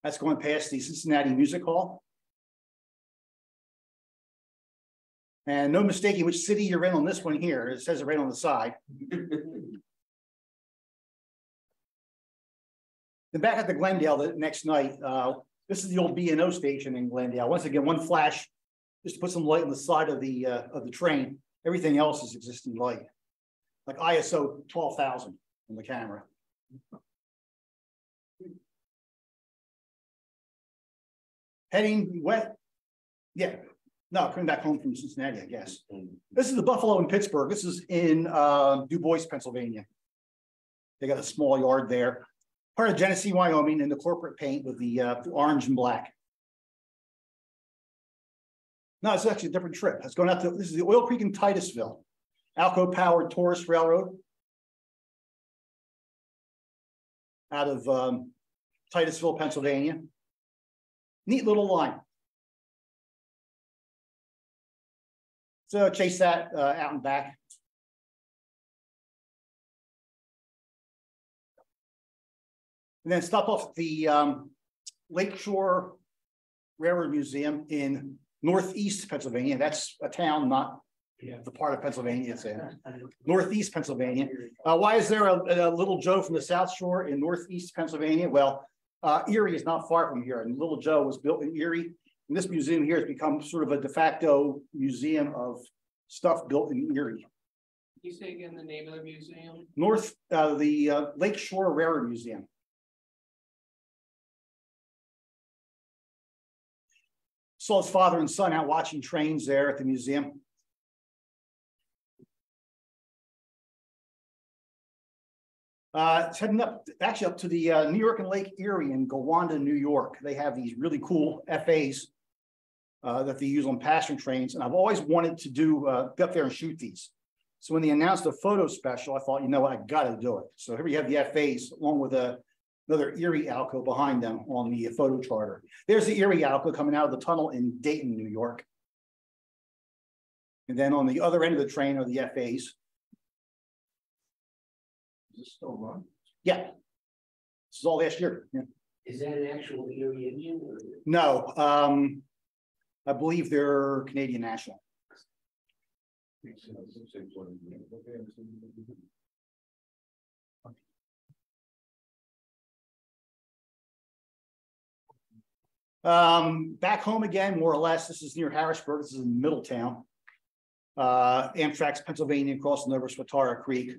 That's going past the Cincinnati Music Hall. And no mistaking which city you're in on this one here. It says it right on the side. Then back at the Glendale the next night, this is the old B&O station in Glendale. Once again, one flash, just to put some light on the side of the train. Everything else is existing light, like ISO 12,000 on the camera. Heading west, yeah. No, coming back home from Cincinnati, I guess. This is the Buffalo in Pittsburgh. This is in Du Bois, Pennsylvania. They got a small yard there. Part of Genesee, Wyoming, in the corporate paint with the orange and black. No, it's actually a different trip. It's going out to, this is the Oil Creek in Titusville. Alco powered tourist railroad. Out of Titusville, Pennsylvania. Neat little line. So chase that out and back. And then stop off at the Lakeshore Railroad Museum in Northeast Pennsylvania. That's a town, not the part of Pennsylvania it's in. Northeast Pennsylvania. Why is there a Little Joe from the South Shore in Northeast Pennsylvania? Well, Erie is not far from here, and Little Joe was built in Erie. And this museum here has become sort of a de facto museum of stuff built in Erie.
Can you say again the name of the museum?
The Lakeshore Railroad Museum. Saw his father and son out watching trains there at the museum. It's heading up, actually up to the New York and Lake Erie in Gowanda, New York. They have these really cool FAs that they use on passenger trains. And I've always wanted to do, go up there and shoot these. So when they announced a photo special, I thought, you know what, I got to do it. So here we have the FAs along with another Erie Alco behind them on the photo charter. There's the Erie Alco coming out of the tunnel in Dayton, New York. And then on the other end of the train are the FAs.
Is this still on?
Yeah. This is all last year. Yeah.
Is that an actual Erie Indian? Or...
No. I believe they're Canadian national. Back home again, more or less. This is near Harrisburg. This is in Middletown. Amtrak's Pennsylvania crossing over Swatara Creek.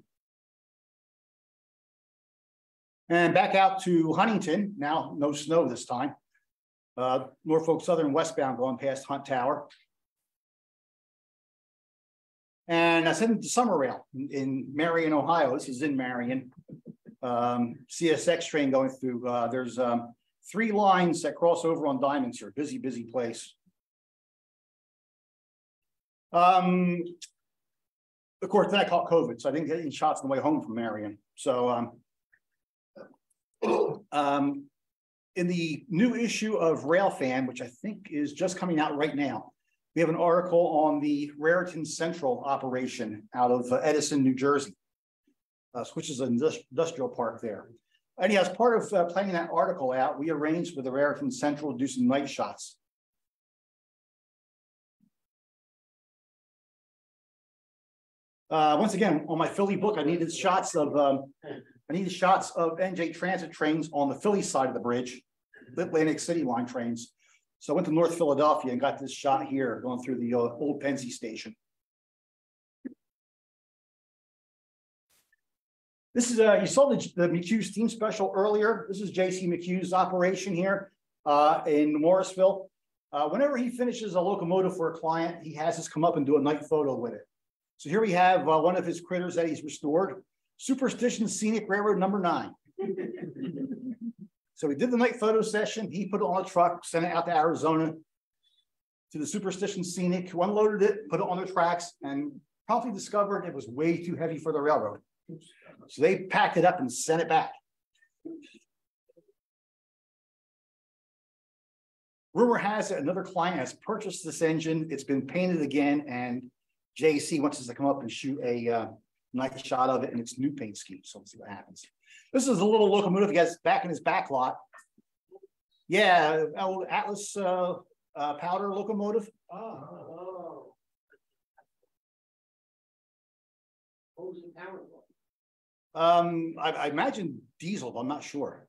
And back out to Huntington, now no snow this time. Norfolk Southern westbound going past Hunt Tower. And I sent it to Summer Rail in Marion, Ohio. This is in Marion. CSX train going through. There's 3 lines that cross over on Diamonds here. Busy, busy place. Of course, then I caught COVID, so I didn't get any shots on the way home from Marion. So in the new issue of Railfan, which I think is just coming out right now, we have an article on the Raritan Central operation out of Edison, New Jersey, which is an industrial park there. And as part of planning that article out, we arranged with the Raritan Central to do some night shots. Once again, on my Philly book, I needed shots of NJ Transit trains on the Philly side of the bridge, the Atlantic City line trains. So I went to North Philadelphia and got this shot here going through the old Pennsy station. This is you saw the McHugh Steam Special earlier. This is J.C. McHugh's operation here in Morrisville. Whenever he finishes a locomotive for a client, he has us come up and do a night photo with it. So here we have one of his critters that he's restored, Superstition Scenic Railroad number 9. So we did the night photo session. He put it on a truck, sent it out to Arizona to the Superstition Scenic, who unloaded it, put it on the tracks, and promptly discovered it was way too heavy for the railroad. So they packed it up and sent it back. Rumor has it another client has purchased this engine. It's been painted again, and JC wants us to come up and shoot a nice shot of it in its new paint scheme. So let's see what happens. This is a little locomotive he has back in his back lot. Yeah, old Atlas powder locomotive.
Oh. What was the power for?
I imagine diesel, but I'm not sure.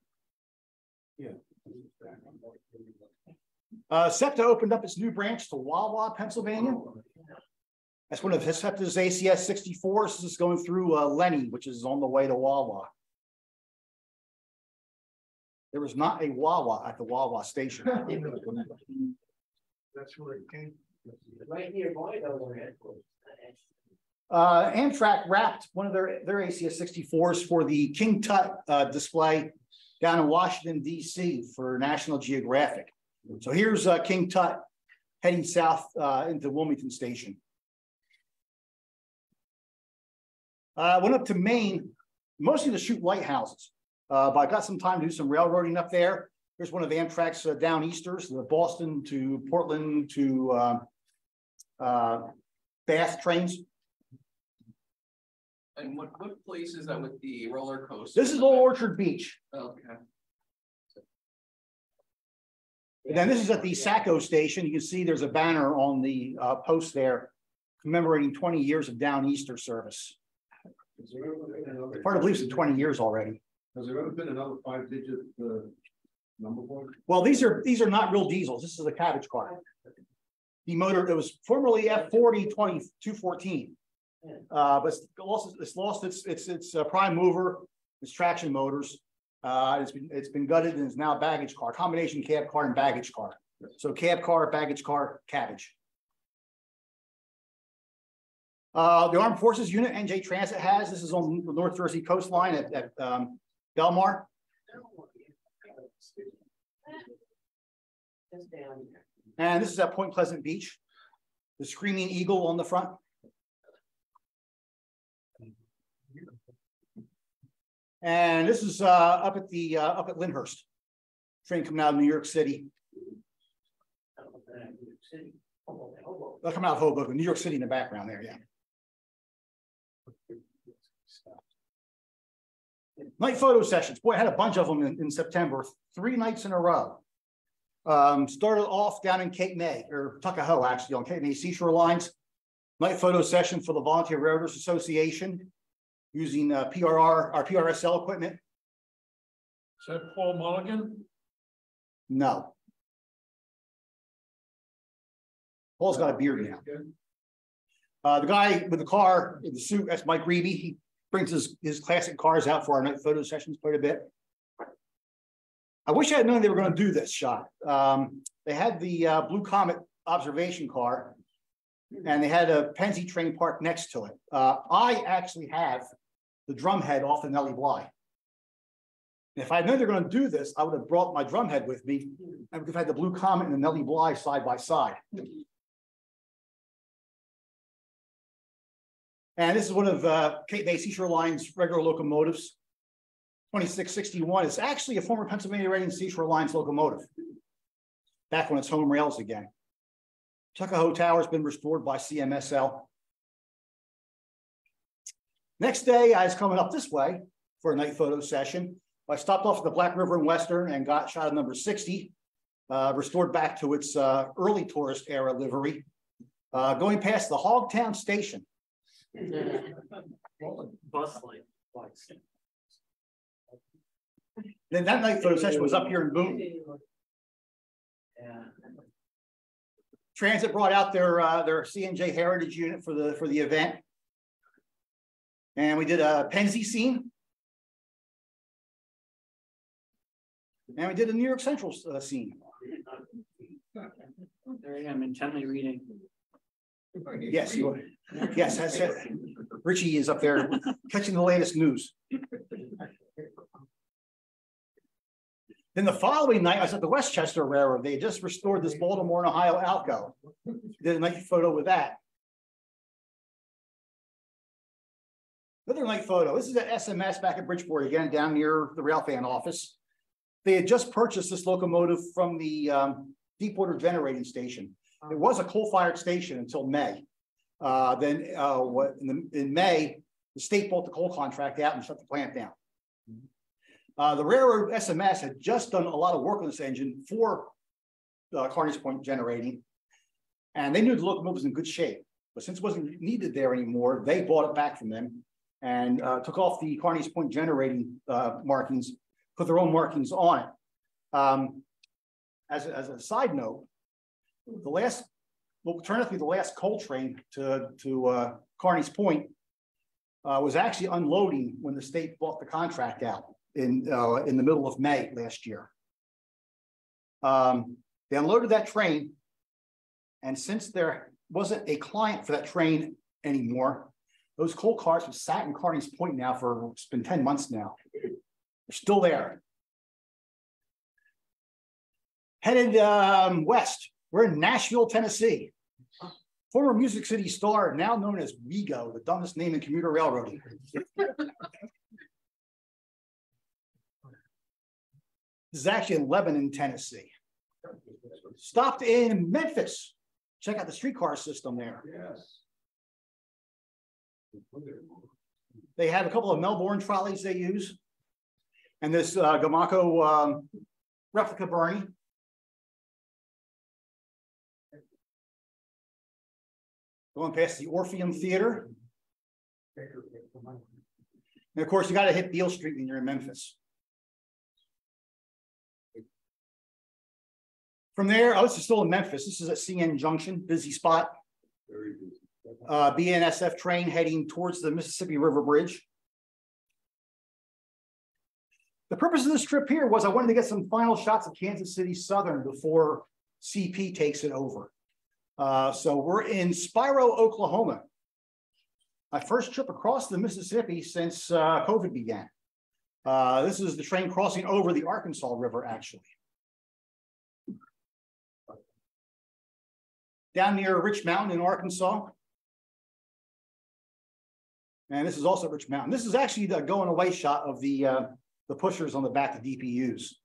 Yeah.
SEPTA opened up its new branch to Wawa, Pennsylvania. That's one of SEPTA's ACS 64s. This is going through Lenny, which is on the way to Wawa. There was not a Wawa at the Wawa station.
That's where it came.
Right nearby, though.
Amtrak wrapped one of their ACS 64s for the King Tut display down in Washington, D.C. for National Geographic. So here's King Tut heading south into Wilmington Station. Went up to Maine, mostly to shoot lighthouses, but I got some time to do some railroading up there. Here's one of Amtrak's down easters, the Boston to Portland to Bath trains.
And what place is that with the roller coaster?
This is Old Orchard Beach.
Okay.
And then this is at the Saco station. You can see there's a banner on the post there commemorating 20 years of down Easter service. Part of beliefs in 20 years already.
Has there ever been another 5-digit number board?
Well, these are not real diesels. This is a cabbage car. The motor, it was formerly F40 214, but it's lost its prime mover, its traction motors. It's been gutted and is now a baggage car, combination cab car and baggage car. So cab car, baggage car, cabbage. The Armed Forces unit NJ Transit has. This is on the North Jersey coastline at Belmar. And this is at Point Pleasant Beach. The Screaming Eagle on the front. And this is up at Lyndhurst. Train coming out of New York City. They'll come out of Hoboken, New York City in the background there, yeah. Night photo sessions. Boy, I had a bunch of them in September, 3 nights in a row. Started off down in Cape May, or Tuckahoe, actually, on Cape May Seashore Lines. Night photo session for the Volunteer Railroaders Association using PRSL equipment.
Is that Paul Mulligan?
No. Paul's got a beard now. The guy with the car, with the suit, that's Mike Reeby. He brings his classic cars out for our night photo sessions quite a bit. I wish I had known they were going to do this shot. They had the Blue Comet observation car, and they had a Pennsy train parked next to it. I actually have the drum head off the Nellie Bly. And if I had known they were going to do this, I would have brought my drum head with me, and we could have had the Blue Comet and the Nellie Bly side by side. And this is one of Cape May Seashore Line's regular locomotives. 2661 is actually a former Pennsylvania Reading Seashore Lines locomotive, back on its home rails again. Tuckahoe Tower has been restored by CMSL. Next day, I was coming up this way for a night photo session. I stopped off at the Black River and Western and got shot of number 60, restored back to its early tourist era livery, going past the Hogtown Station.
Bustling.
Then that night photo session was up here in Boone.
Yeah.
Transit brought out their C&J Heritage unit for the event, and we did a Pennsy scene, and we did a New York Central scene.
There I am, intently reading.
Yes, you are. Yes, that's it. Richie is up there catching the latest news. Then the following night, I was at the Westchester Railroad. They had just restored this Baltimore and Ohio Alco. Did a night photo with that. Another night photo. This is at SMS back at Bridgeport, again, down near the railfan office. They had just purchased this locomotive from the Deepwater Generating Station. It was a coal-fired station until May. Then in May, the state bought the coal contract out and shut the plant down. The railroad SMS had just done a lot of work on this engine for Carneys Point Generating, and they knew the locomotive was in good shape. But since it wasn't needed there anymore, they bought it back from them and took off the Carneys Point Generating markings, put their own markings on it. As a side note, the last, what turned out to be the last coal train to Carneys Point was actually unloading when the state bought the contract out in the middle of May last year. They unloaded that train, and since there wasn't a client for that train anymore, those coal cars have sat in Carneys Point now for, it's been 10 months now. They're still there. Headed west, we're in Nashville, Tennessee. Former Music City star, now known as WeGo, the dumbest name in commuter railroading. This is actually in Lebanon, Tennessee. Stopped in Memphis. Check out the streetcar system there.
Yes.
They have a couple of Melbourne trolleys they use. And this Gamaco replica Bernie. Going past the Orpheum Theater. And of course, you got to hit Beale Street when you're in Memphis. From there, this is still in Memphis. This is at CN Junction, busy spot.
Very busy.
BNSF train heading towards the Mississippi River Bridge. The purpose of this trip here was I wanted to get some final shots of Kansas City Southern before CP takes it over. So we're in Spiro, Oklahoma. My first trip across the Mississippi since COVID began. This is the train crossing over the Arkansas River, actually. Down near Rich Mountain in Arkansas. And this is also Rich Mountain. This is actually the going away shot of the pushers on the back of DPUs.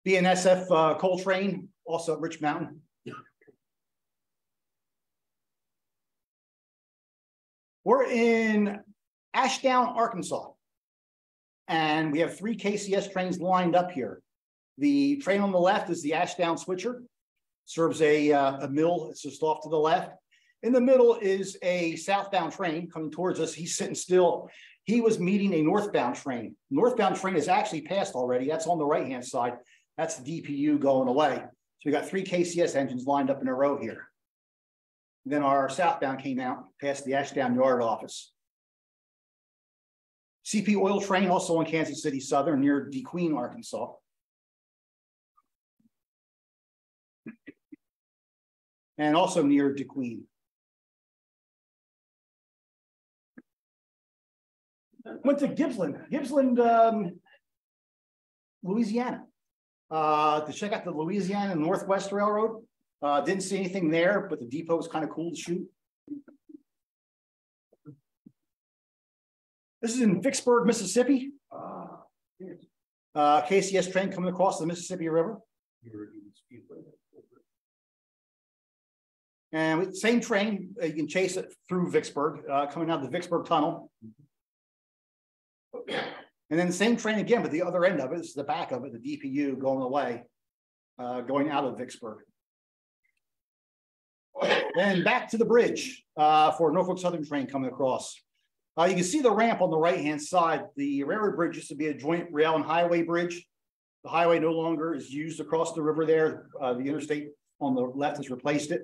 BNSF coal train, also at Rich Mountain. We're in Ashdown, Arkansas. And we have 3 KCS trains lined up here. The train on the left is the Ashdown Switcher, serves a mill. It's just off to the left. In the middle is a southbound train coming towards us. He's sitting still. He was meeting a northbound train. Northbound train is actually passed already. That's on the right-hand side. That's the DPU going away. So we got 3 KCS engines lined up in a row here. And then our southbound came out past the Ashdown Yard office. CP oil train also in Kansas City Southern near DeQueen, Arkansas. And also near DeQueen. Went to Gippsland, Louisiana, to check out the Louisiana Northwest Railroad. Didn't see anything there, but the depot was kind of cool to shoot. This is in Vicksburg, Mississippi. KCS train coming across the Mississippi River. And with the same train, you can chase it through Vicksburg, coming out of the Vicksburg Tunnel. And then the same train again, but the other end of it, this is the back of it, the DPU going away, going out of Vicksburg. Then back to the bridge for Norfolk Southern train coming across. You can see the ramp on the right-hand side. The railroad bridge used to be a joint rail and highway bridge. The highway no longer is used across the river there. The interstate on the left has replaced it.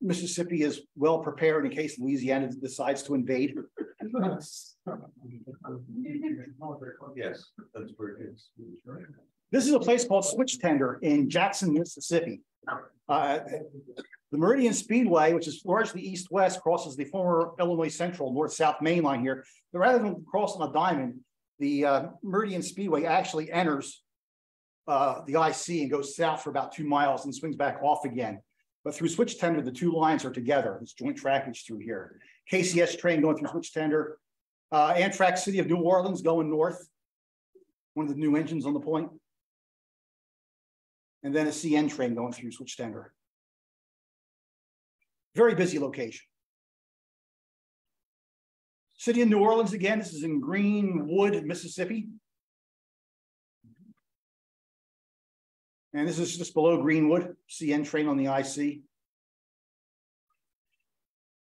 Mississippi is well prepared in case Louisiana decides to invade.
Yes, that's where it is.
This is a place called Switch Tender in Jackson, Mississippi. The Meridian Speedway, which is largely east-west, crosses the former Illinois Central north-south main line here. But rather than crossing a diamond, the Meridian Speedway actually enters the IC and goes south for about 2 miles and swings back off again. But through Switch Tender, the two lines are together. It's joint trackage through here. KCS train going through Switch Tender. Amtrak City of New Orleans going north. One of the new engines on the point. And then a CN train going through Switch Tender. Very busy location. City of New Orleans again. This is in Greenwood, Mississippi. And this is just below Greenwood, CN train on the IC.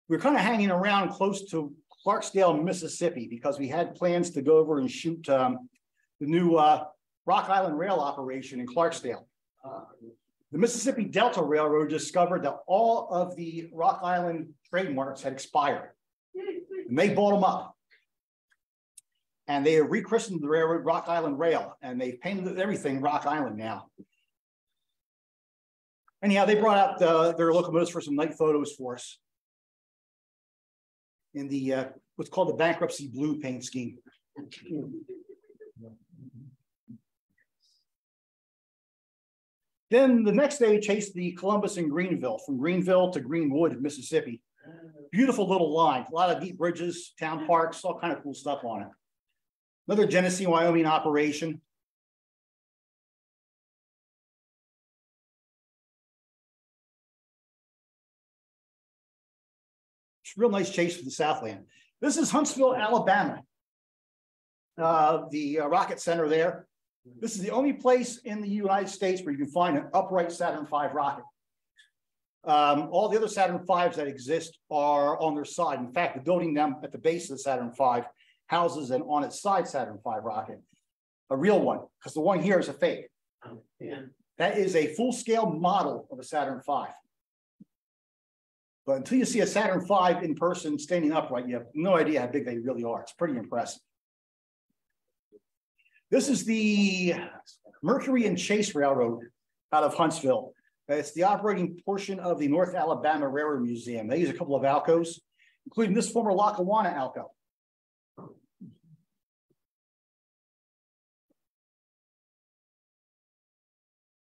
We're kind of hanging around close to Clarksdale, Mississippi, because we had plans to go over and shoot the new Rock Island Rail operation in Clarksdale. The Mississippi Delta Railroad discovered that all of the Rock Island trademarks had expired. And they bought them up. And they rechristened the railroad Rock Island Rail, and they've painted everything Rock Island now. Anyhow, they brought out their locomotives for some night photos for us in the what's called the bankruptcy blue paint scheme. Then the next day, chased the Columbus and Greenville, from Greenville to Greenwood, Mississippi. Beautiful little line, a lot of deep bridges, town parks, all kind of cool stuff on it. Another Genesee, Wyoming operation. It's a real nice chase for the Southland. This is Huntsville, Alabama. The rocket center there. This is the only place in the United States where you can find an upright Saturn V rocket. All the other Saturn V's that exist are on their side. In fact, the building down at the base of the Saturn V houses an on its side Saturn V rocket, a real one, because the one here is a fake. That is a full-scale model of a Saturn V. But until you see a Saturn V in person standing upright, you have no idea how big they really are. It's pretty impressive. This is the Mercury and Chase Railroad out of Huntsville. It's the operating portion of the North Alabama Railroad Museum. They use a couple of Alcos, including this former Lackawanna Alco.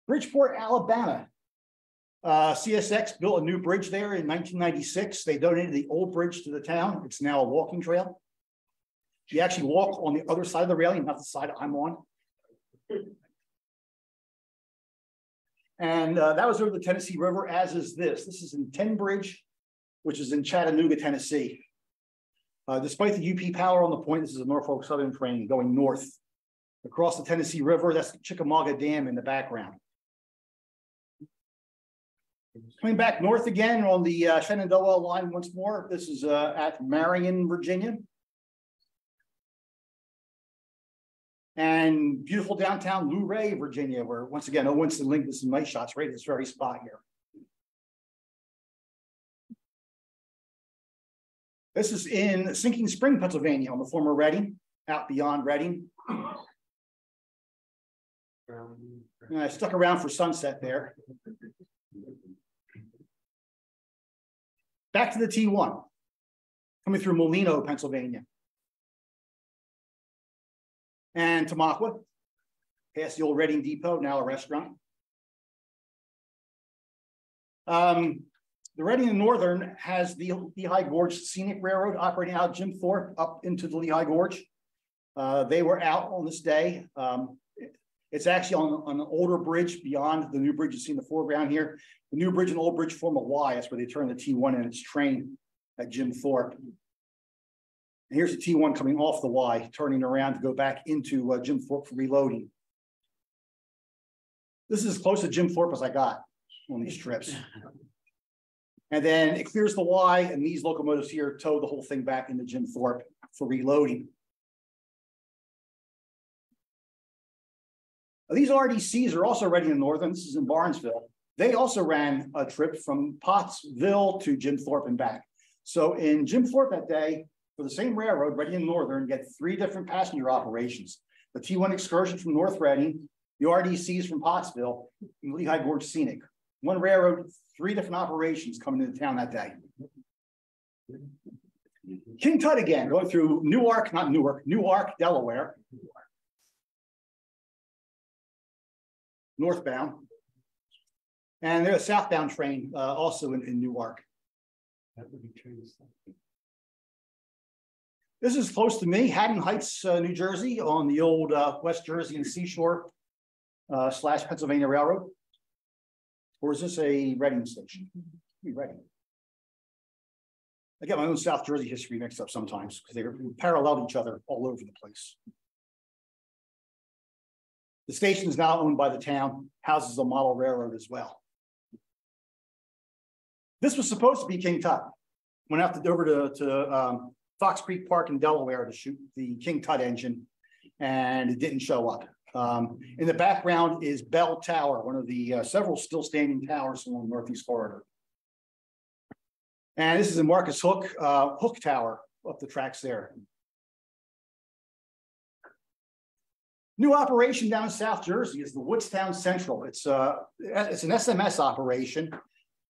Bridgeport, Alabama. CSX built a new bridge there in 1996. They donated the old bridge to the town. It's now a walking trail. You actually walk on the other side of the railing, not the side I'm on. And that was over the Tennessee River, as is this. This is in Ten Bridge, which is in Chattanooga, Tennessee. Despite the UP power on the point, this is a Norfolk Southern train going north across the Tennessee River. That's the Chickamauga Dam in the background. Coming back north again on the Shenandoah line once more. This is at Marion, Virginia. And beautiful downtown Luray, Virginia, where once again, Winston linked this in night shots right at this very spot here. This is in Sinking Spring, Pennsylvania, on the former Reading, out beyond Reading. And I stuck around for sunset there. Back to the T1, coming through Molino, Pennsylvania. And Tamaqua, past the old Reading Depot, now a restaurant. The Reading and Northern has the Lehigh Gorge Scenic Railroad operating out of Jim Thorpe up into the Lehigh Gorge. They were out on this day. It's actually on an older bridge beyond the new bridge you see in the foreground here. The new bridge and old bridge form a Y. That's where they turn the T1 in its train at Jim Thorpe. And here's the T1 coming off the Y, turning around to go back into Jim Thorpe for reloading. This is as close to Jim Thorpe as I got on these trips. And then it clears the Y, and these locomotives here tow the whole thing back into Jim Thorpe for reloading. These RDCs are also Reading and Northern. This is in Barnesville. They also ran a trip from Pottsville to Jim Thorpe and back. So in Jim Thorpe that day, for the same railroad, Reading and Northern, get 3 different passenger operations. The T1 excursion from North Reading, the RDCs from Pottsville, and Lehigh Gorge Scenic. One railroad, 3 different operations coming into town that day. King Tut again, going through Newark, Delaware. Northbound. And there's a southbound train also in Newark. This is close to me, Haddon Heights, New Jersey, on the old West Jersey and Seashore / Pennsylvania Railroad. Or is this a Reading station? Reading. I get my own South Jersey history mixed up sometimes because they parallel each other all over the place. The station is now owned by the town, houses a model railroad as well. This was supposed to be King Tut. Went out over to Fox Creek Park in Delaware to shoot the King Tut engine, and it didn't show up. In the background is Bell Tower, one of the several still standing towers along the Northeast Corridor. And this is in Marcus Hook, Hook Tower up the tracks there. New operation down in South Jersey is the Woodstown Central. It's an SMS operation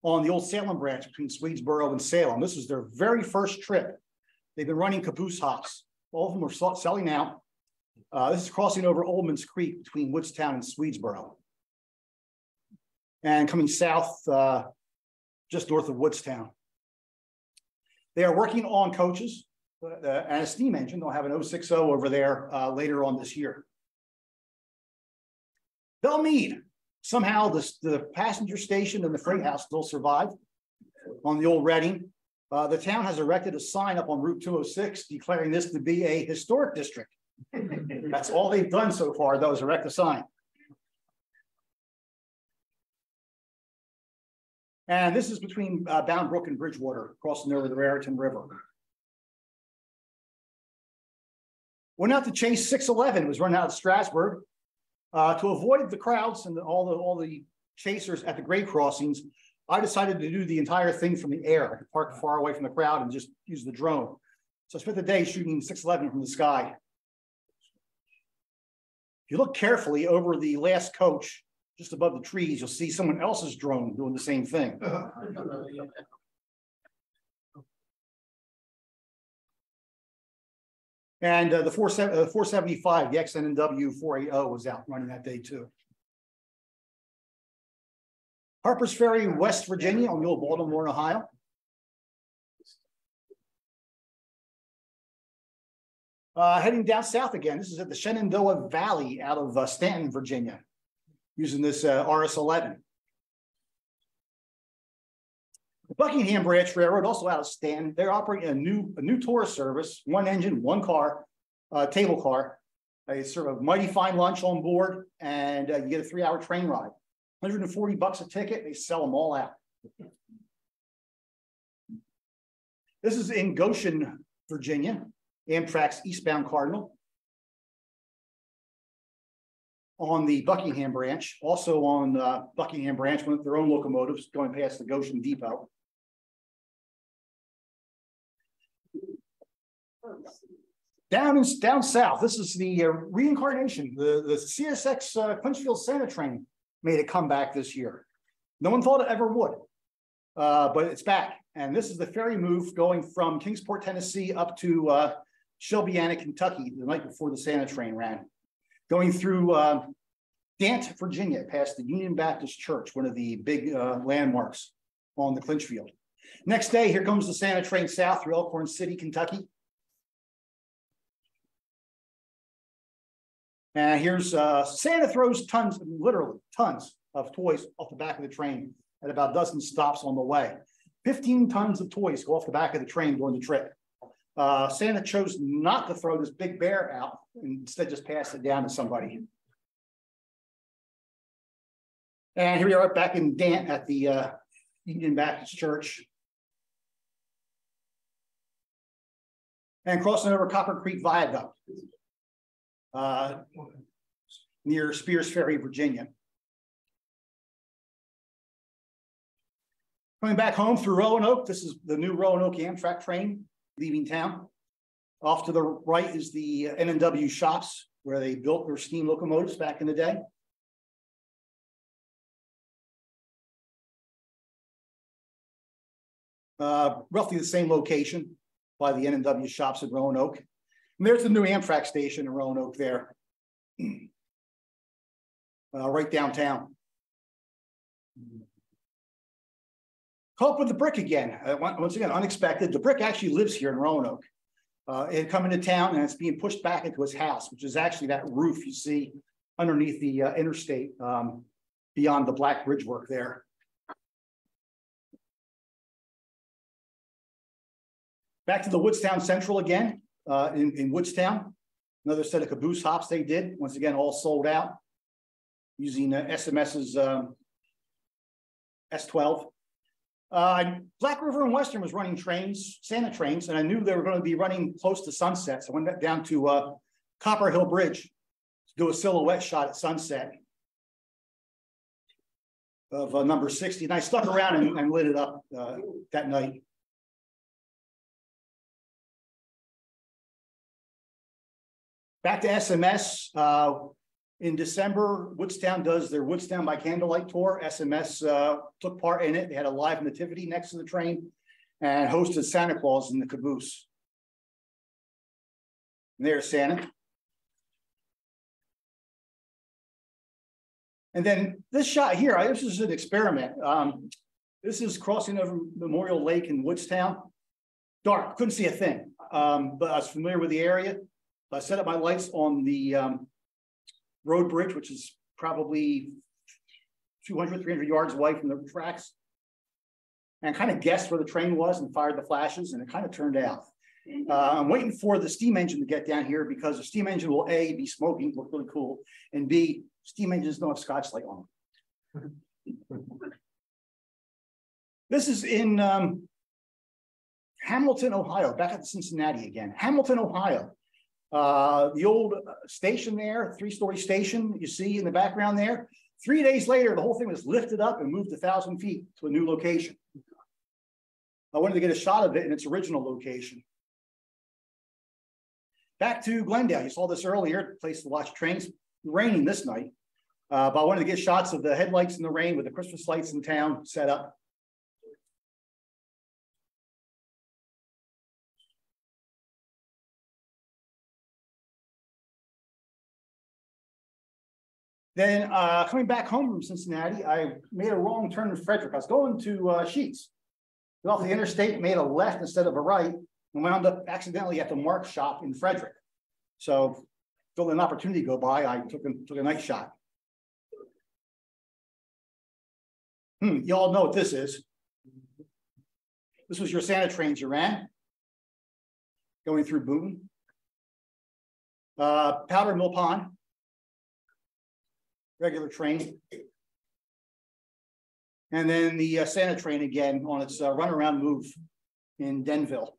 on the old Salem branch between Swedesboro and Salem. This is their very first trip. They've been running caboose hops. All of them are selling out. This is crossing over Oldman's Creek between Woodstown and Swedesboro. And coming south, just north of Woodstown. They are working on coaches and a steam engine. They'll have an 060 over there later on this year. Belmead, somehow the passenger station and the freight house still survive on the old Reading. The town has erected a sign up on Route 206 declaring this to be a historic district. That's all they've done so far, though, is erect a sign. And this is between Bound Brook and Bridgewater, crossing over the Raritan River. Went out to chase 611. It was run out of Strasburg. To avoid the crowds and all the chasers at the grade crossings, I decided to do the entire thing from the air. I could park far away from the crowd and just use the drone. So I spent the day shooting 611 from the sky. If you look carefully over the last coach, just above the trees, you'll see someone else's drone doing the same thing. And the 475, the XNW 480 was out running that day too. Harper's Ferry, West Virginia on the old Baltimore, Ohio. Heading down south again. This is at the Shenandoah Valley out of Stanton, Virginia, using this RS-11. The Buckingham Branch Railroad, also out of Stanton, they're operating a new tourist service, 1 engine, 1 car, table car. They serve a mighty fine lunch on board, and you get a 3-hour train ride. $140 a ticket. They sell them all out. This is in Goshen, Virginia, Amtrak's eastbound Cardinal. On the Buckingham Branch, also on Buckingham Branch, one of their own locomotives going past the Goshen Depot. Down south, this is the reincarnation. The CSX Clinchfield Santa train made a comeback this year. No one thought it ever would, but it's back. And this is the ferry move going from Kingsport, Tennessee, up to Shelbyana, Kentucky, the night before the Santa train ran, going through Dant, Virginia, past the Union Baptist Church, one of the big landmarks on the Clinchfield. Next day, here comes the Santa train south through Elkhorn City, Kentucky. And here's Santa throws tons, literally tons of toys off the back of the train at about a dozen stops on the way. 15 tons of toys go off the back of the train during the trip. Santa chose not to throw this big bear out and instead just pass it down to somebody. And here we are back in Dant at the Union Baptist Church. And crossing over Copper Creek Viaduct near Spears Ferry, Virginia. Coming back home through Roanoke, this is the new Roanoke Amtrak train leaving town. Off to the right is the N&W shops where they built their steam locomotives back in the day. Roughly the same location by the N&W shops at Roanoke. And there's the new Amtrak station in Roanoke there, right downtown. Caught up with the brick again. Once again, unexpected. The brick actually lives here in Roanoke. It had come into town and it's being pushed back into his house, which is actually that roof you see underneath the interstate beyond the black bridge work there. Back to the Woodstown Central again, in Woodstown. Another set of caboose hops they did. Once again, all sold out using SMS's S12. Black River and Western was running trains, Santa trains, and I knew they were going to be running close to sunset. So I went down to Copper Hill Bridge to do a silhouette shot at sunset of number 60. And I stuck around and lit it up that night. Back to SMS. In December, Woodstown does their Woodstown by Candlelight tour. SMS took part in it. They had a live nativity next to the train and hosted Santa Claus in the caboose. And there's Santa. And then this shot here, this is an experiment. This is crossing over Memorial Lake in Woodstown. Dark, couldn't see a thing, but I was familiar with the area. I set up my lights on the road bridge, which is probably 200, 300 yards away from the tracks, and kind of guessed where the train was and fired the flashes, and it kind of turned out. I'm waiting for the steam engine to get down here because the steam engine will A, be smoking, look really cool, and B, steam engines don't have Scotch light on them. This is in Hamilton, Ohio, back at Cincinnati again. Hamilton, Ohio. The old station there, 3-story station you see in the background there. 3 days later, the whole thing was lifted up and moved 1,000 feet to a new location. I wanted to get a shot of it in its original location. Back to Glendale, you saw this earlier, place to watch trains. Raining this night, but I wanted to get shots of the headlights in the rain with the Christmas lights in town set up. Then coming back home from Cincinnati, I made a wrong turn in Frederick. I was going to Sheets. Got off the interstate, made a left instead of a right, and wound up accidentally at the Mark shop in Frederick. So, till an opportunity go by, I took a night shot. You all know what this is. This was your Santa trains you ran, going through Boone. Powder Mill Pond. Regular train. And then the Santa train again on its runaround move in Denville.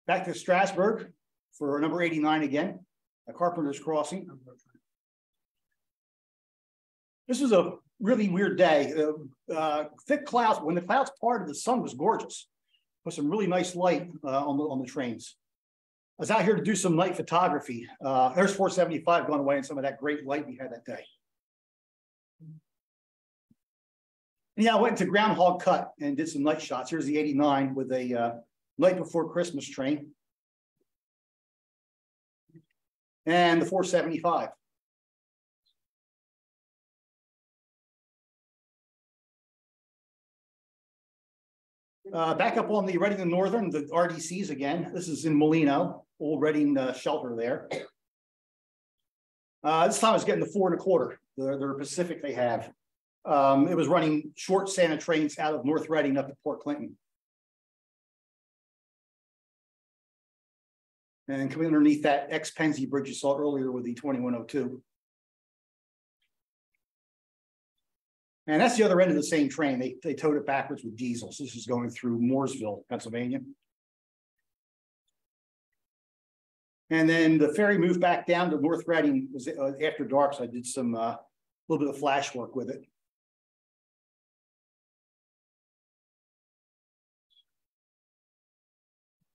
Back to Strasburg for number 89 again, a Carpenter's Crossing. This is a really weird day. Thick clouds. When the clouds parted, the sun was gorgeous. With some really nice light on the trains. I was out here to do some night photography. There's 475 going away and some of that great light we had that day. Yeah, I went to Groundhog Cut and did some night shots. Here's the 89 with a night before Christmas train. And the 475. Back up on the Reading and Northern, the RDCs again. This is in Molino, old Reading shelter there. This time I was getting the 4 1/4, the Pacific they have. It was running short Santa trains out of North Reading up to Port Clinton. And coming underneath that ex-Penzie bridge you saw earlier with the 2102. And that's the other end of the same train. They towed it backwards with diesels. This is going through Mooresville, Pennsylvania. And then the ferry moved back down to North Reading. It was after dark, so I did some little bit of flash work with it.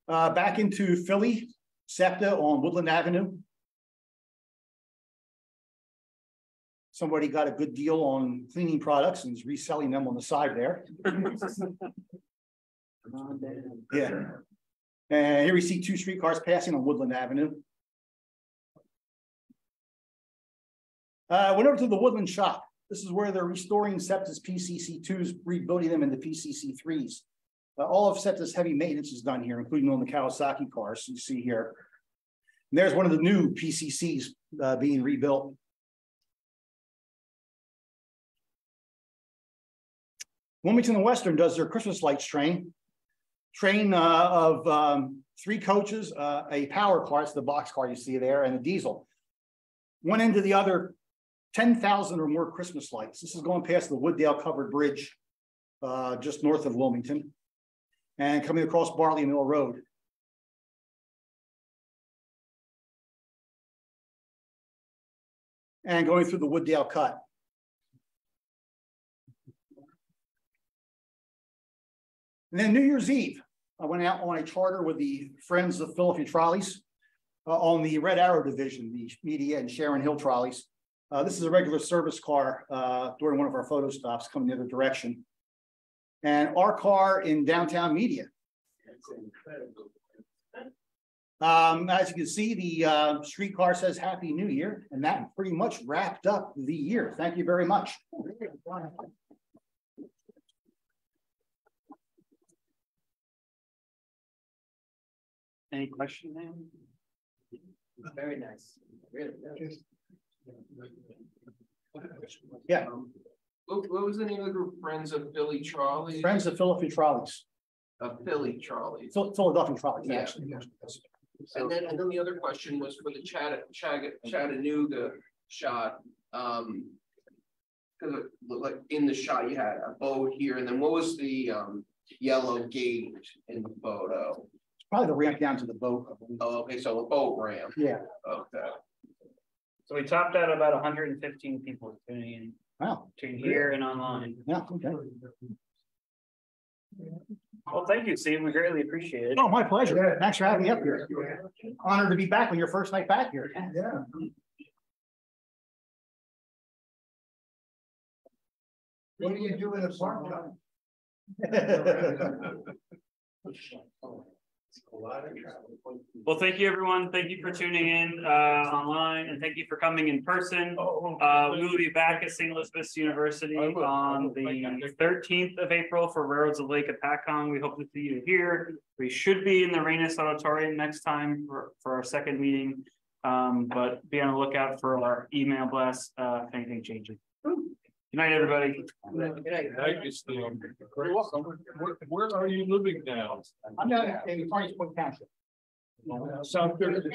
Back into Philly, SEPTA on Woodland Avenue. Somebody got a good deal on cleaning products and is reselling them on the side there. Yeah. And here we see 2 streetcars passing on Woodland Avenue. Went over to the Woodland shop. This is where they're restoring SEPTA's PCC2s, rebuilding them into PCC3s. All of SEPTA's heavy maintenance is done here, including on the Kawasaki cars you see here. And there's one of the new PCCs being rebuilt. Wilmington and Western does their Christmas lights train of 3 coaches, a power car, it's the box car you see there, and a diesel. One end to the other, 10,000 or more Christmas lights. This is going past the Wooddale covered bridge just north of Wilmington and coming across Barley Mill Road. And going through the Wooddale Cut. And then New Year's Eve, I went out on a charter with the Friends of Philadelphia Trolleys on the Red Arrow division, the Media and Sharon Hill trolleys. This is a regular service car during one of our photo stops coming the other direction. And our car in downtown Media. As you can see, the streetcar says Happy New Year, and that pretty much wrapped up the year. Thank you very much.
Any question, man?
Very nice. Really nice.
Yeah.
What was the name of the group? Friends of Philly Trolleys?
Friends of Philadelphia Trolleys.
Philly Trolleys.
Philadelphia Trolleys,
Yeah.
actually.
And then the other question was for the Chattanooga shot. Because it looked like in the shot you had a boat here, and then what was the yellow gate in the photo?
Probably the ramp down to the boat.
Oh, okay, so a boat ramp.
Yeah.
Okay.
So we topped out about 115 people tuning in
Wow.
between here and online.
Yeah. Okay.
Well, thank you, Steve. We greatly appreciate it.
Oh, my pleasure. Thanks for having me up here. Honored to be back on your first night back here. Yeah.
What do you do in a part-time?
Well, thank you, everyone. Thank you for tuning in online, and thank you for coming in person. We will be back at St. Elizabeth's University on the 13th of April for Railroads of Lake Apacon. We hope to see you here. We should be in the Reynes Auditorium next time for our second meeting, but be on the lookout for our email blast if anything changes. Good night, everybody.
Good night.
Thank you, Steve. Where are you living now?
I'm down in Farmers Point Township.
South Jersey.